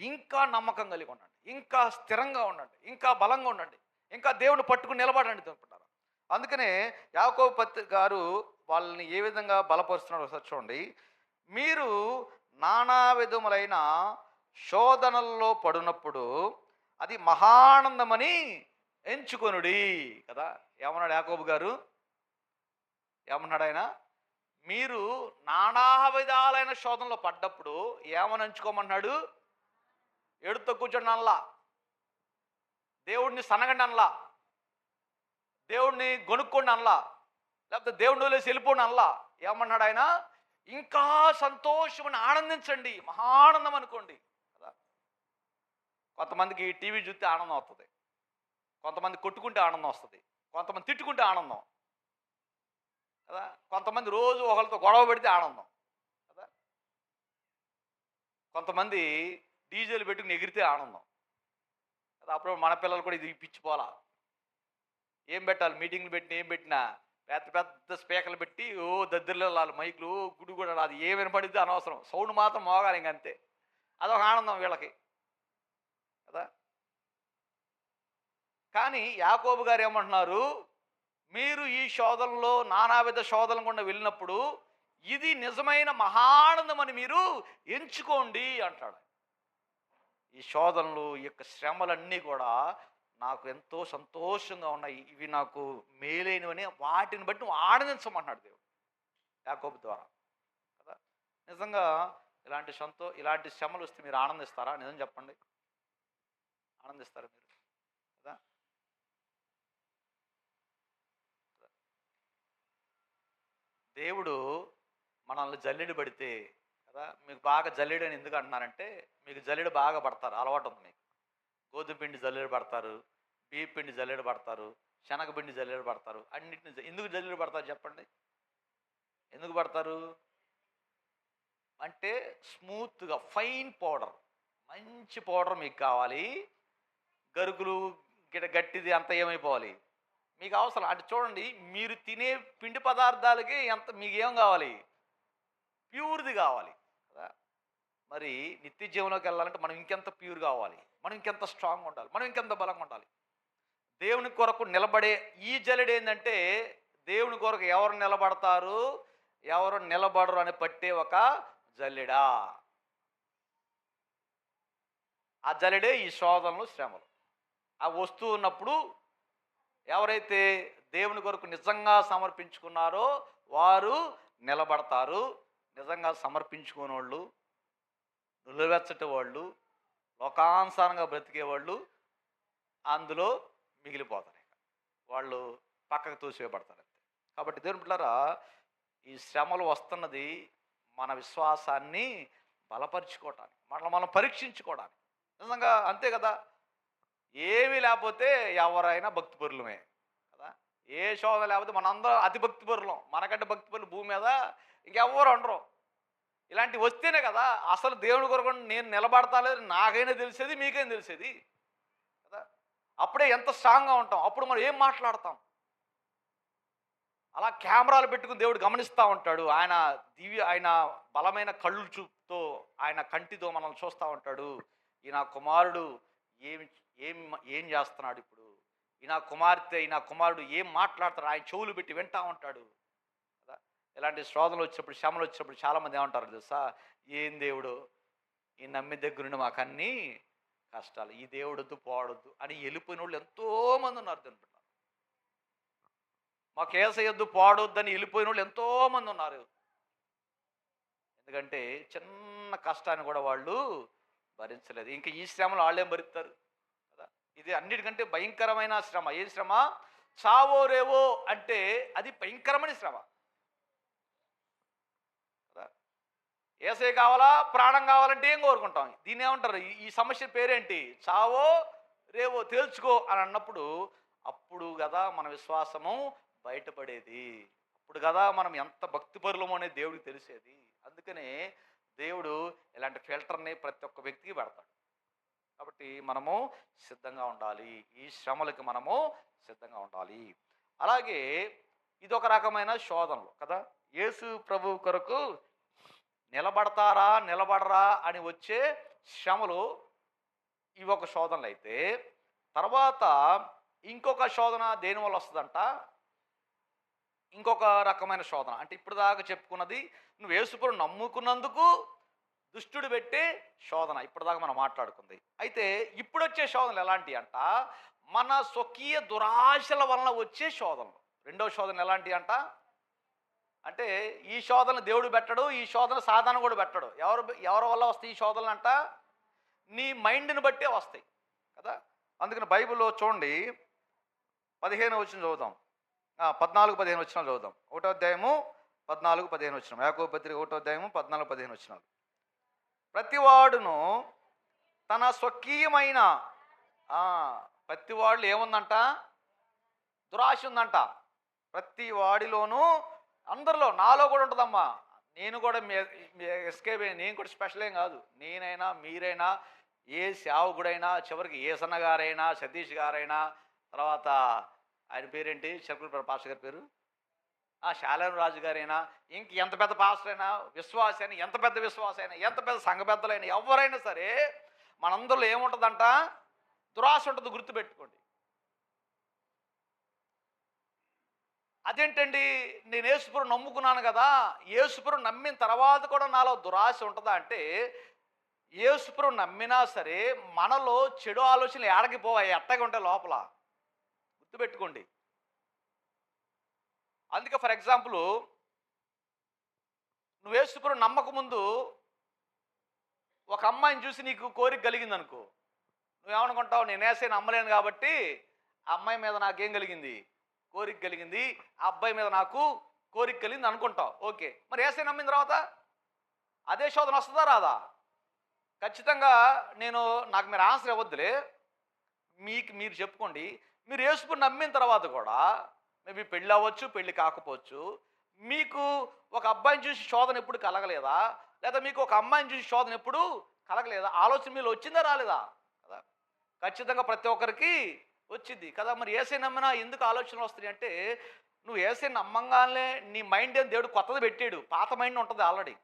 ఇంకా నమ్మకం కలిగి ఉండండి, ఇంకా స్థిరంగా ఉండండి, ఇంకా బలంగా ఉండండి, ఇంకా దేవుని పట్టుకుని నిలబడండి అనుకుంటారు. అందుకనే యాకోబు పత్రిక గారు వాళ్ళని ఏ విధంగా బలపరుస్తున్నారో ఒకసారి చూడండి. మీరు నానా విధములైన శోధనల్లో పడినప్పుడు అది మహానందమని ఎంచుకొనుడి కదా. ఏమన్నాడు యాకోబు గారు? ఏమన్నాడు ఆయన? మీరు నానా విధాలైన శోధనలో పడ్డప్పుడు ఏమని ఎంచుకోమన్నాడు? ఎడుతో కూర్చోండి అనలా, దేవుడిని సనగండి అనలా, దేవుడిని గొనుక్కోండి అనలా, లేకపోతే దేవుడిని వదిలేసి వెళ్ళిపోండి అనలా. ఏమన్నాడు ఆయన? ఇంకా సంతోషమని ఆనందించండి, మహానందం అనుకోండి కదా. కొంతమందికి టీవీ చూస్తే ఆనందం అవుతుంది, కొంతమంది కొట్టుకుంటే ఆనందం వస్తుంది, కొంతమంది తిట్టుకుంటే ఆనందం కదా. కొంతమంది రోజు ఒకరితో గొడవ పెడితే ఆనందం కదా. కొంతమంది డీజేలు పెట్టుకుని ఎగిరితే ఆనందం కదా. అప్పుడు మన పిల్లలు కూడా ఇది పిచ్చిపోలా, ఏం పెట్టాలి మీటింగ్లు పెట్టిన ఏం పెట్టినా పెద్ద పెద్ద స్పీకర్లు పెట్టి దద్దరిలో వాళ్ళు మైకులు గుడి కూడా అది ఏ వినపడిద్ది అనవసరం, సౌండ్ మాత్రం మోగాలి ఇంకంతే. అదొక ఆనందం వీళ్ళకి కదా. కానీ యాకోబు గారు ఏమంటున్నారు, మీరు ఈ శోధనలో నానావిధ శోధనలు గుండా వెళ్ళినప్పుడు ఇది నిజమైన మహానందం అని మీరు ఎంచుకోండి అంటాడు. ఈ శోధనలు, ఈ యొక్క శ్రమలన్నీ కూడా నాకు ఎంతో సంతోషంగా ఉన్నాయి, ఇవి నాకు మేలైనవని వాటిని బట్టి నువ్వు ఆనందించమంటున్నాడు దేవుడు యాకోబు ద్వారా కదా. నిజంగా ఇలాంటి శ్రమలు వస్తే మీరు ఆనందిస్తారా? నిజం చెప్పండి, ఆనందిస్తారా మీరు కదా. దేవుడు మనల్ని జల్లెడ పడితే కదా, మీకు బాగా జల్లెడ అని ఎందుకు అంటున్నారంటే, మీకు జల్లెడ బాగా పడతారు, అలవాటు ఉంది మీకు. గోధుమ పిండి జల్లెడ పడతారు, బియ్య పిండి జల్లెడ పడతారు, శనగపిండి జల్లెడ పడతారు, అన్నింటిని ఎందుకు జల్లెడ పడతారు చెప్పండి? ఎందుకు పడతారు అంటే, స్మూత్గా ఫైన్ పౌడర్, మంచి పౌడర్ మీకు కావాలి. గరుకులు గట్టిది అంత ఏమైపోవాలి మీకు అవసరం. అంటే చూడండి, మీరు తినే పిండి పదార్థాలకి ఎంత మీకు ఏం కావాలి? ప్యూర్ది కావాలి కదా. మరి నిత్య జీవనంలోకి వెళ్ళాలంటే మనం ఇంకెంత ప్యూర్ కావాలి, మనం ఇంకెంత స్ట్రాంగ్ ఉండాలి, మనం ఇంకెంత బలంగా ఉండాలి. దేవుని కొరకు నిలబడే ఈ జల్లెడ ఏంటంటే, దేవుని కొరకు ఎవరు నిలబడతారు ఎవరు నిలబడరు అని పట్టే ఒక జల్లెడా. ఆ జల్లెడే ఈ శోధనలు, శ్రమలు. ఆ వస్తూ ఉన్నప్పుడు ఎవరైతే దేవుని కొరకు నిజంగా సమర్పించుకున్నారో వారు నిలబడతారు. నిజంగా సమర్పించుకునే వాళ్ళు, నిలువెచ్చటి వాళ్ళు, లోకానుసారంగా బ్రతికేవాళ్ళు అందులో మిగిలిపోతారు, వాళ్ళు పక్కకు తోసివేయబడతారు అంతే. కాబట్టి దేవుని బిడ్డలారా, ఈ శ్రమలు వస్తున్నది మన విశ్వాసాన్ని బలపరుచుకోవటానికి, మనం పరీక్షించుకోవడానికి. నిజంగా అంతే కదా. ఏమీ లేకపోతే ఎవరైనా భక్తిపరులమే కదా. ఏ శోధన లేకపోతే మనందరం అతి భక్తిపరులం, మనకంటే భక్తిపరులు భూమి మీద ఇంకెవ్వరు ఉండరు. ఇలాంటివి వస్తేనే కదా అసలు దేవుని కొరకు నేను నిలబడతాలేదు నాకైనా తెలిసేది, మీకైనా తెలిసేది కదా. అప్పుడే ఎంత స్ట్రాంగ్గా ఉంటాం, అప్పుడు మనం ఏం మాట్లాడతాం. అలా కెమెరాలు పెట్టుకుని దేవుడు గమనిస్తూ ఉంటాడు. ఆయన బలమైన కళ్ళు చూపుతో, ఆయన కంటితో మనల్ని చూస్తూ ఉంటాడు. ఈ నా కుమారుడు ఏం ఏం ఏం చేస్తున్నాడు ఇప్పుడు, ఈ నా కుమార్తె, ఈ నా కుమారుడు ఏం మాట్లాడతాడు, ఆయన చెవులు పెట్టి వింటూ ఉంటాడు కదా. ఇలాంటి శోధనలు వచ్చినప్పుడు, శ్రమలు వచ్చినప్పుడు చాలామంది ఏమంటారు తెలుసా, ఏం దేవుడు ఈ నమ్మి దగ్గర నుండి మాకు అన్నీ కష్టాలు, ఈ దేవుడొద్దు పోవడొద్దు అని వెళ్ళిపోయిన వాళ్ళు ఎంతోమంది ఉన్నారు. తినబట్టారు మాకు ఏసయ్యొద్దు పోవడొద్దని వెళ్ళిపోయిన వాళ్ళు ఎంతోమంది ఉన్నారు. ఎందుకంటే చిన్న కష్టాన్ని కూడా వాళ్ళు భరించలేదు. ఇంకా ఈ శ్రమలు వాళ్ళేం భరిస్తారు కదా. ఇది అన్నిటికంటే భయంకరమైన శ్రమ. ఏ శ్రమ? చావో రేవో అంటే అది భయంకరమైన శ్రమ కదా. ఏసే కావాలా, ప్రాణం కావాలంటే ఏం కోరుకుంటాం? దీన్ని ఏమంటారు? ఈ సమస్య పేరేంటి? చావో రేవో తేల్చుకో అని అన్నప్పుడు అప్పుడు కదా మన విశ్వాసము బయటపడేది, అప్పుడు కదా మనం ఎంత భక్తిపరులమో అనేది దేవుడికి తెలిసేది. అందుకనే దేవుడు ఇలాంటి ఫిల్టర్ని ప్రతి ఒక్క వ్యక్తికి పెడతాడు. కాబట్టి మనము సిద్ధంగా ఉండాలి, ఈ శ్రమలకి మనము సిద్ధంగా ఉండాలి. అలాగే ఇదొక రకమైన శోధనలు కదా. యేసు ప్రభు కొరకు నిలబడతారా నిలబడరా అని వచ్చే శ్రమలు ఇవి ఒక శోధనలు అయితే, తర్వాత ఇంకొక శోధన దేనివల్ల వస్తుందంట? ఇంకొక రకమైన శోధన. అంటే ఇప్పుడు దాకా చెప్పుకున్నది నువ్వు యేసుప్రభువుని నమ్ముకున్నందుకు దుష్టుడు పెట్టే శోధన, ఇప్పటిదాకా మనం మాట్లాడుకుంది. అయితే ఇప్పుడు వచ్చే శోధనలు ఎలాంటి అంట? మన స్వకీయ దురాశల వలన వచ్చే శోధనలు. రెండో శోధన ఎలాంటి అంట అంటే, ఈ శోధన దేవుడు పెట్టడు, ఈ శోధన సాధారణ కూడా పెట్టడు. ఎవరి వల్ల వస్తాయి ఈ శోధనలు అంట? నీ మైండ్ని బట్టే వస్తాయి కదా. అందుకని బైబిల్లో చూడండి, 15 వచనం చదువుదాం, 14-15 వచనాలు చదువుదాం. 1వ అధ్యాయము 14-15 వచనం, యాకోబు పత్రిక 1వ అధ్యాయము 14-15 వచనాలు. ప్రతివాడును తన స్వకీయమైన ప్రతి వాళ్ళు ఏముందంట? దురాశ ఉందంట. ప్రతి వాడిలోనూ అందరిలో నాలో కూడా ఉంటుందమ్మా. నేను కూడా మీ ఎస్కేప్ నేను కూడా స్పెషల్ ఏం కాదు. నేనైనా మీరైనా ఏ సేవకుడైనా చివరికి ఏసన్న గారైనా సతీష్ గారైనా తర్వాత ఆయన పేరేంటి చిలకలూరి పాస్టర్ గారి పేరు శాలేం రాజు గారైనా ఇంక ఎంత పెద్ద పాస్టర్ అయినా విశ్వాస అయినా ఎంత పెద్ద విశ్వాస అయినా ఎంత పెద్ద సంఘ పెద్దలైనా ఎవరైనా సరే మనందరిలో ఏముంటుందంట? దురాశ ఉంటుంది. గుర్తుపెట్టుకోండి. అదేంటండి, నేను యేసుప్రభుని నమ్ముకున్నాను కదా, యేసుప్రభుని నమ్మిన తర్వాత కూడా నాలో దురాశ ఉంటుందా అంటే, యేసుప్రభుని నమ్మినా సరే మనలో చెడు ఆలోచనలు ఏడకి పోవాయి, ఎట్టగా ఉంటాయి లోపల. గుర్తుపెట్టుకోండి. అందుకే ఫర్ ఎగ్జాంపుల్, నువ్వు యేసుప్రభుని నమ్మక ముందు ఒక అమ్మాయిని చూసి నీకు కోరిక కలిగింది అనుకో, నువ్వేమనుకుంటావు? నేను యేసయ్యని నమ్మలేను కాబట్టి ఆ అమ్మాయి మీద నాకేం కలిగింది? కోరిక కలిగింది. ఆ అబ్బాయి మీద నాకు కోరిక కలిగింది అనుకుంటావు. ఓకే, మరి యేసయ్యని నమ్మిన తర్వాత అదే శోధన వస్తుందా రాదా? ఖచ్చితంగా. నాకు మీరు ఆన్సర్ ఇవ్వద్దులే, మీరు చెప్పుకోండి. మీరు యేసుని నమ్మిన తర్వాత కూడా మేబీ పెళ్ళి అవ్వచ్చు, పెళ్ళి కాకపోవచ్చు, మీకు ఒక అబ్బాయిని చూసి శోధన ఎప్పుడు కలగలేదా? లేదా మీకు ఒక అమ్మాయిని చూసి శోధన ఎప్పుడు కలగలేదా? ఆలోచన మీలో వచ్చిందా రాలేదా? కదా, ఖచ్చితంగా ప్రతి ఒక్కరికి వచ్చింది కదా. మరి యేసయ్యని నమ్మినా ఎందుకు ఆలోచనలు వస్తాయి అంటే, నువ్వు యేసయ్యని నమ్మంగానే నీ మైండ్ ఏం దేవుడు కొత్తది పెట్టాడు, పాత మైండ్ ఉంటుంది ఆల్రెడీ.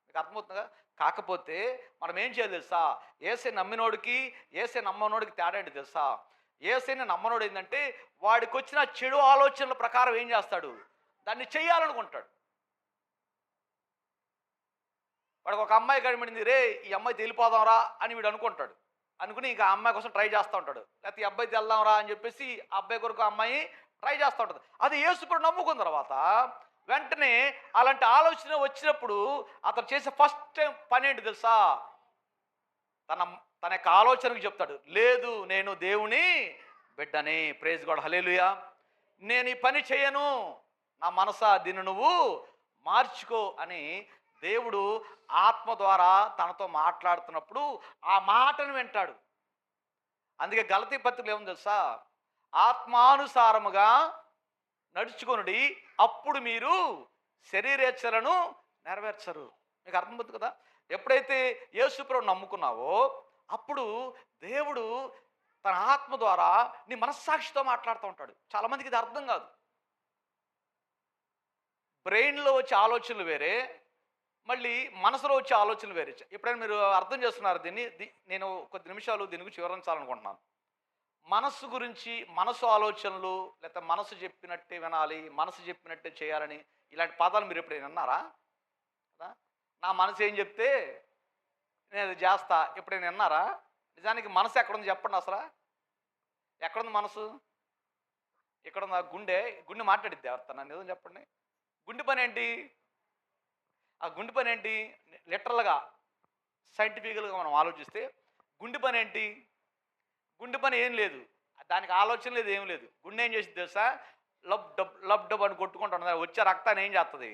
మీకు అర్థమవుతుందిగా. కాకపోతే మనం ఏం చేయాలి తెలుసా? యేసయ్యని నమ్మినోడికి యేసయ్యని నమ్మనోడికి తేడా ఏంటి తెలుసా? యేసయ్యని నమ్మనోడు ఏంటంటే వాడికి వచ్చిన చెడు ఆలోచనల ప్రకారం ఏం చేస్తాడు? దాన్ని చెయ్యాలనుకుంటాడు. వాడికి ఒక అమ్మాయి కనబడింది, రే ఈ అమ్మాయి తెలిపోదాంరా అని వీడు అనుకుంటాడు. అనుకుని ఇంకా ఆ అమ్మాయి కోసం ట్రై చేస్తూ ఉంటాడు. లేకపోతే ఈ అబ్బాయి తెల్దాంరా అని చెప్పేసి ఆ అబ్బాయి కొరకు అమ్మాయి ట్రై చేస్తూ ఉంటుంది. అది యేసుప్రభుని నమ్ముకున్న తర్వాత వెంటనే అలాంటి ఆలోచన వచ్చినప్పుడు అతను చేసే ఫస్ట్ పని ఏంటి తెలుసా? తన యొక్క ఆలోచనకు చెప్తాడు, లేదు నేను దేవుని బిడ్డని, ప్రైజ్ గాడ్, హల్లెలూయా, నేను ఈ పని చేయను, నా మనసా దీన్ని నువ్వు మార్చుకో అని దేవుడు ఆత్మ ద్వారా తనతో మాట్లాడుతున్నప్పుడు ఆ మాటను వింటాడు. అందుకే గలతీ పత్రికలో ఏముంది తెలుసా? ఆత్మానుసారముగా నడుచుకొనుడి, అప్పుడు మీరు శరీరేచ్ఛలను నెరవేర్చరు. మీకు అర్థమవుతుంది కదా. ఎప్పుడైతే యేసుప్రభుని నమ్ముకున్నావో అప్పుడు దేవుడు తన ఆత్మ ద్వారా నీ మనస్సాక్షితో మాట్లాడుతూ ఉంటాడు. చాలామందికి ఇది అర్థం కాదు. బ్రెయిన్లో వచ్చే ఆలోచనలు వేరే, మళ్ళీ మనసులో వచ్చే ఆలోచనలు వేరే. ఎప్పుడైనా మీరు అర్థం చేస్తున్నారు దీన్ని? నేను కొద్ది నిమిషాలు దీని గురించి వివరించాలనుకుంటున్నాను. మనస్సు గురించి, మనసు ఆలోచనలు, లేకపోతే మనసు చెప్పినట్టే వినాలి, మనసు చెప్పినట్టే చేయాలని ఇలాంటి పదాలు మీరు ఎప్పుడైనా విన్నారా? కదా, నా మనసు ఏం చెప్తే నేను అది చేస్తా, ఎప్పుడైనా విన్నారా? నిజానికి మనసు ఎక్కడుంది చెప్పండి. అసలు ఎక్కడుంది మనసు? ఎక్కడుంది? గుండె మాట్లాడిద్ది ఎవరితో? నిజం చెప్పండి. గుండె పని ఏంటి? ఆ గుండె పని ఏంటి? లిటరల్గా సైంటిఫికల్గా మనం ఆలోచిస్తే గుండె పని ఏంటి? గుండె పని ఏం లేదు, దానికి ఆలోచన లేదు, ఏం లేదు. గుండె ఏం చేసింది తెలుసా? లబ్ డబ్ అని కొట్టుకుంటుంది. వచ్చే రక్తాన్ని ఏం చేస్తుంది?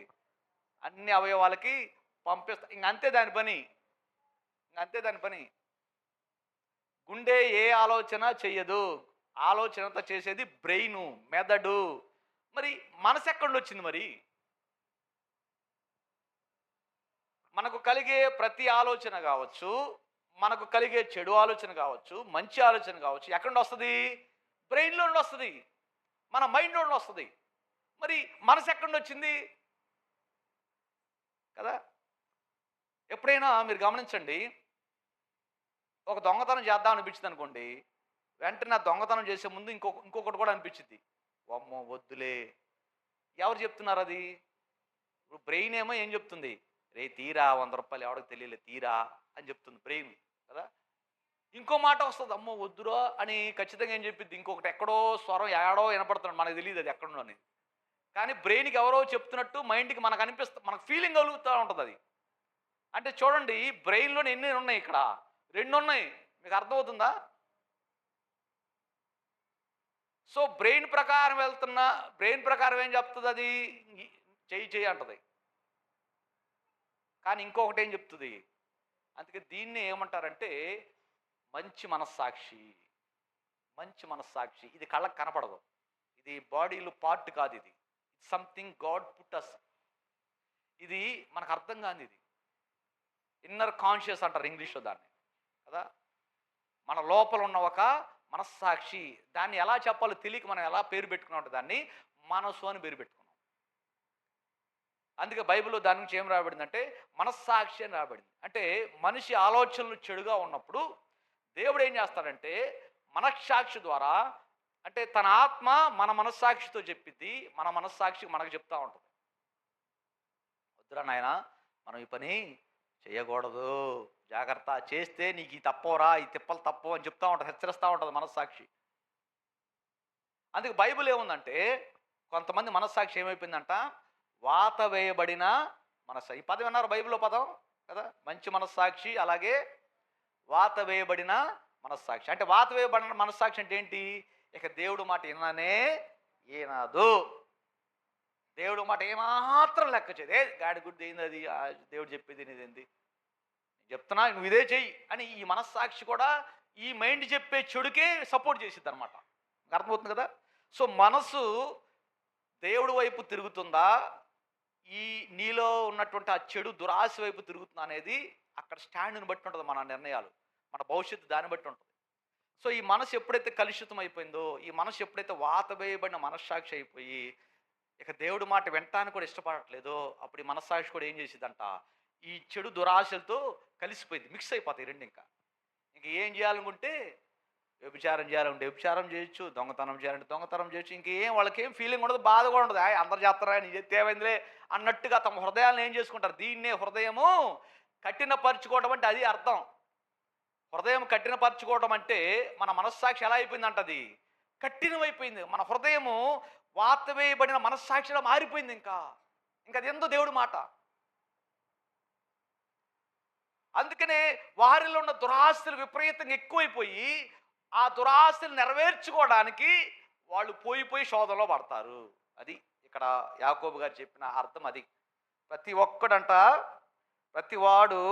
అన్ని అవయవాలకి పంపిస్తా. ఇంకంతే దాని పని, ఇంకంతే దాని పని. గుండె ఏ ఆలోచన చెయ్యదు, ఆలోచన అంతా చేసేది బ్రెయిను, మెదడు. మరి మనసు ఎక్కడి వచ్చింది? మరి మనకు కలిగే ప్రతి ఆలోచన కావచ్చు, మనకు కలిగే చెడు ఆలోచన కావచ్చు, మంచి ఆలోచన కావచ్చు, ఎక్కడి నుండి వస్తుంది? బ్రెయిన్లో నుండి వస్తుంది, మన మైండ్లో నుండి వస్తుంది. మరి మనసు ఎక్కడి నుండి వచ్చింది కదా. ఎప్పుడైనా మీరు గమనించండి, ఒక దొంగతనం చేద్దాం అనిపించింది అనుకోండి, వెంటనే ఆ దొంగతనం చేసే ముందు ఇంకొకటి కూడా అనిపించింది, అమ్మో వద్దులే. ఎవరు చెప్తున్నారు అది? ఇప్పుడు బ్రెయిన్ ఏమో ఏం చెప్తుంది? రే తీరా, 100 రూపాయలు ఎవరికి తెలియలే తీరా అని చెప్తుంది బ్రెయిన్ కదా. ఇంకో మాట వస్తుంది, అమ్మో వద్దురో అని ఖచ్చితంగా ఏం చెప్పిద్ది? ఇంకొకటి ఎక్కడో స్వరం ఏడో వినపడుతున్నాడు, మనకు తెలియదు అది ఎక్కడో అని. కానీ బ్రెయిన్కి ఎవరో చెప్తున్నట్టు మైండ్కి మనకు అనిపిస్తుంది, మనకు ఫీలింగ్ కలుగుతూ ఉంటుంది అది. అంటే చూడండి, బ్రెయిన్లోనే ఎన్ని ఉన్నాయి? ఇక్కడ 2 ఉన్నాయి. మీకు అర్థమవుతుందా? సో బ్రెయిన్ ప్రకారం బ్రెయిన్ ప్రకారం ఏం చెప్తుంది అది? చెయ్యి అంటది. కానీ ఇంకొకటి ఏం చెప్తుంది? అందుకే దీన్ని ఏమంటారంటే మంచి మనస్సాక్షి. మంచి మనస్సాక్షి ఇది కళ్ళకు కనపడదు, ఇది బాడీలో పార్ట్ కాదు, ఇది సంథింగ్ గాడ్ పుట్ అస్ ఇది మనకు అర్థం కాని ఇది ఇన్నర్ కాన్షియస్ అంటారు ఇంగ్లీష్లో దాన్ని కదా. మన లోపల ఉన్న ఒక మనస్సాక్షి, దాన్ని ఎలా చెప్పాలో తెలియక మనం ఎలా పేరు పెట్టుకున్నాం దాన్ని మనసు అని పేరు పెట్టుకున్నాం. అందుకే బైబిల్లో దాని నుంచి ఏం రాబడిందంటే మనస్సాక్షి అని రాబడింది. అంటే మనిషి ఆలోచనలు చెడుగా ఉన్నప్పుడు దేవుడు ఏం చేస్తాడంటే మనస్సాక్షి ద్వారా, అంటే తన ఆత్మ మన మనస్సాక్షితో చెప్పిద్ది, మన మనస్సాక్షి మనకు చెప్తా ఉంటుంది, వద్దురా నాయన మనం ఈ పని చేయకూడదు, జాగ్రత్త, చేస్తే నీకు ఈ తప్పవరా, ఈ తిప్పలు తప్పవు అని చెప్తా ఉంటుంది, హెచ్చరిస్తూ ఉంటుంది మనస్సాక్షి. అందుకే బైబిల్ ఏముందంటే కొంతమంది మనస్సాక్షి ఏమైపోయిందంట, వాత వేయబడిన మనస్సాక్షి. ఈ పదం విన్నారు బైబిల్లో పదం కదా, మంచి మనస్సాక్షి అలాగే వాత వేయబడిన మనస్సాక్షి. అంటే వాత వేయబడిన మనస్సాక్షి అంటే ఏంటి, ఇక దేవుడు మాట విననే ఏనాదు, దేవుడు మాట ఏమాత్రం లెక్క చేయదు, గాడి గుడ్డి ఏంది అది, దేవుడు చెప్పేది నీదేంది, చెప్తున్నా నువ్వు ఇదే చెయ్యి అని ఈ మనస్సాక్షి కూడా ఈ మైండ్ చెప్పే చెడుకే సపోర్ట్ చేసిద్ది అనమాట. అర్థమవుతుంది కదా. సో మనసు దేవుడి వైపు తిరుగుతుందా, ఈ నీలో ఉన్నటువంటి ఆ చెడు దురాశ వైపు తిరుగుతుందా అనేది అక్కడ స్టాండ్ని బట్టి ఉంటుంది మన నిర్ణయాలు, మన భవిష్యత్తు దాన్ని బట్టి ఉంటుంది. సో ఈ మనసు ఎప్పుడైతే కలుషితం అయిపోయిందో, ఈ మనసు ఎప్పుడైతే వాత వేయబడిన మనస్సాక్షి అయిపోయి ఇక దేవుడి మాట వినటానికి కూడా ఇష్టపడట్లేదో, అప్పుడు ఈ మనస్సాక్షి కూడా ఏం చేసిద్దంట, ఈ చెడు దురాశలతో కలిసిపోయింది, మిక్స్ అయిపోతాయి రెండు. ఇంక ఏం చేయాలనుకుంటే వ్యభిచారం చేయాలంటే వ్యభిచారం చేయొచ్చు, దొంగతనం చేయాలంటే దొంగతనం చేయొచ్చు, ఇంకేం వాళ్ళకేం ఫీలింగ్ ఉండదు, బాధ కూడా ఉండదు, అందరు చేస్తారా నీ చెప్తే ఏమైందిలే అన్నట్టుగా తమ హృదయాలను ఏం చేసుకుంటారు. దీన్నే హృదయము కఠినపరుచుకోవడం అంటే అది అర్థం. హృదయం కఠినపరుచుకోవడం అంటే మన మనస్సాక్షి ఎలా అయిపోయిందంటది, కఠినమైపోయింది. మన హృదయము వాత వేయబడిన మనస్సాక్షిలా మారిపోయింది. ఇంకా అది ఎంతో దేవుడి మాట. అందుకనే వారిలో ఉన్న దురాశలు విపరీతంగా ఎక్కువైపోయి ఆ దురాశలు నెరవేర్చుకోవడానికి వాళ్ళు పోయి శోధనలో పడతారు. అది ఇక్కడ యాకోబు గారు చెప్పిన అర్థం అది. ప్రతివాడు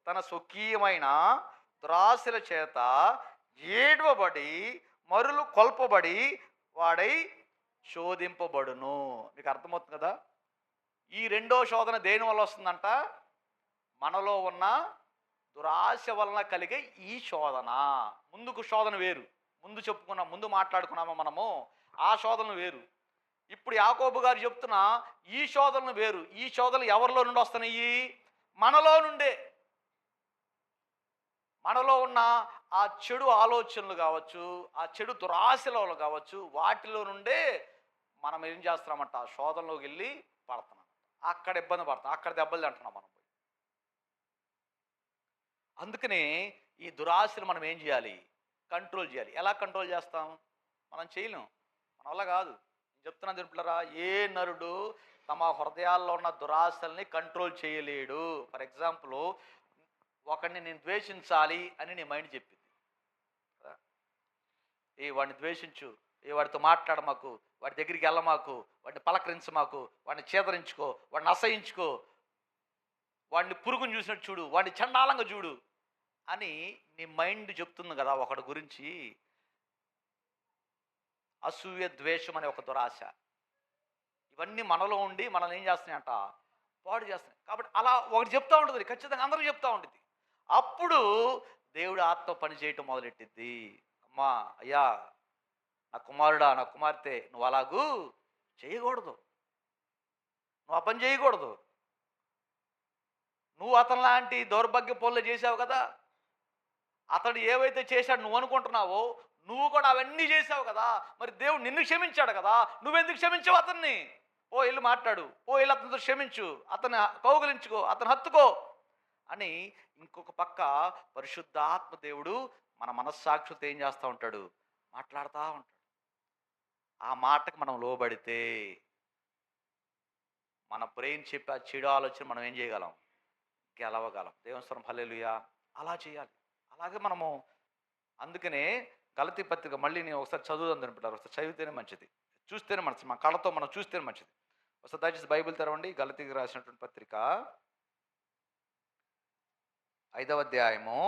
తన స్వకీయమైన దురాశల చేత ఏడవబడి మరులు కొల్పబడి వాడై శోధింపబడును. మీకు అర్థమవుతుంది కదా. ఈ రెండో శోధన దేని వల్ల వస్తుందంట, మనలో ఉన్న దురాశ వలన కలిగే ఈ శోధన. ముందుకు శోధన వేరు, ముందు మాట్లాడుకున్నామో మనము, ఆ శోధన వేరు. ఇప్పుడు యాకోబు గారు చెప్తున్న ఈ శోధనలు వేరు. ఈ శోధనలు ఎవరిలో నుండి వస్తున్నాయి, మనలో నుండే. మనలో ఉన్న ఆ చెడు ఆలోచనలు కావచ్చు, ఆ చెడు దురాశలు కావచ్చు, వాటిలో నుండే మనం ఏం చేస్తున్నామంట, ఆ శోధనలోకి వెళ్ళి పడుతున్నాం, అక్కడ ఇబ్బంది పడుతున్నాం, అక్కడ దెబ్బలు తింటున్నాం మనం. అందుకనే ఈ దురాశను మనం ఏం చేయాలి, కంట్రోల్ చేయాలి. ఎలా కంట్రోల్ చేస్తాం, మనం చేయలేం, మన వల్ల కాదు. నేను చెప్తున్నాను తిరుపులరా, ఏ నరుడు తమ హృదయాల్లో ఉన్న దురాశల్ని కంట్రోల్ చేయలేడు. ఫర్ ఎగ్జాంపుల్, ఒకడిని నేను ద్వేషించాలి అని నీ మైండ్ చెప్పింది, వాడిని ద్వేషించు, వాడితో మాట్లాడమాకు, వాడి దగ్గరికి వెళ్ళమాకు, వాడిని పలకరించమాకు, వాడిని చేదరించుకో, వాడిని అసహించుకో, వాడిని పురుగుని చూసినట్టు చూడు, వాడిని చండాలంగా చూడు అని నీ మైండ్ చెప్తుంది కదా ఒకడి గురించి. అసూయ, ద్వేషం అనే ఒక దురాశ, ఇవన్నీ మనలో ఉండి మనల్ని ఏం చేస్తున్నాయంట, పాడు చేస్తున్నాయి. కాబట్టి అలా ఒకటి చెప్తా ఉంటుంది, ఖచ్చితంగా అందరూ చెప్తా ఉంటుంది. అప్పుడు దేవుడు ఆత్మ పని చేయటం మొదలెట్టిద్ది. అమ్మా, అయ్యా, నా కుమారుడా, నా కుమార్తె, నువ్వు అలాగూ చేయకూడదు, నువ్వు ఆ పని చేయకూడదు, నువ్వు అతను లాంటి దౌర్భాగ్య పనులు చేసావు కదా, అతడు ఏవైతే చేశాడు నువ్వు అనుకుంటున్నావో నువ్వు కూడా అవన్నీ చేసావు కదా, మరి దేవుడు నిన్ను క్షమించాడు కదా, నువ్వెందుకు క్షమించావు అతన్ని? వెళ్ళి మాట్లాడు, వెళ్ళి అతనితో క్షమించు, అతన్ని కౌగిలించుకో, అతను హత్తుకో అని ఇంకొక పక్క పరిశుద్ధాత్మ దేవుడు మన మనస్సాక్షితో ఏం చేస్తూ ఉంటాడు, మాట్లాడుతూ ఉంటాడు. ఆ మాటకు మనం లోబడితే మన బ్రెయిన్ చెప్పే ఆ చెడు ఆలోచన మనం ఏం చేయగలం, గెలవగలం. దేవుని స్తోత్రం, హల్లెలూయా. అలా చేయాలి. అలాగే మనము, అందుకనే గలతీ పత్రిక మళ్ళీ నేను ఒకసారి చదువుదాం తింటారు, ఒకసారి చదివితేనే మంచిది, చూస్తేనే మంచిది, మన కళ్ళతో మనం చూస్తేనే మంచిది. ఒకసారి దయచేసి బైబిల్ తెరవండి. గలతీకి రాసినటువంటి పత్రిక 5వ అధ్యాయము,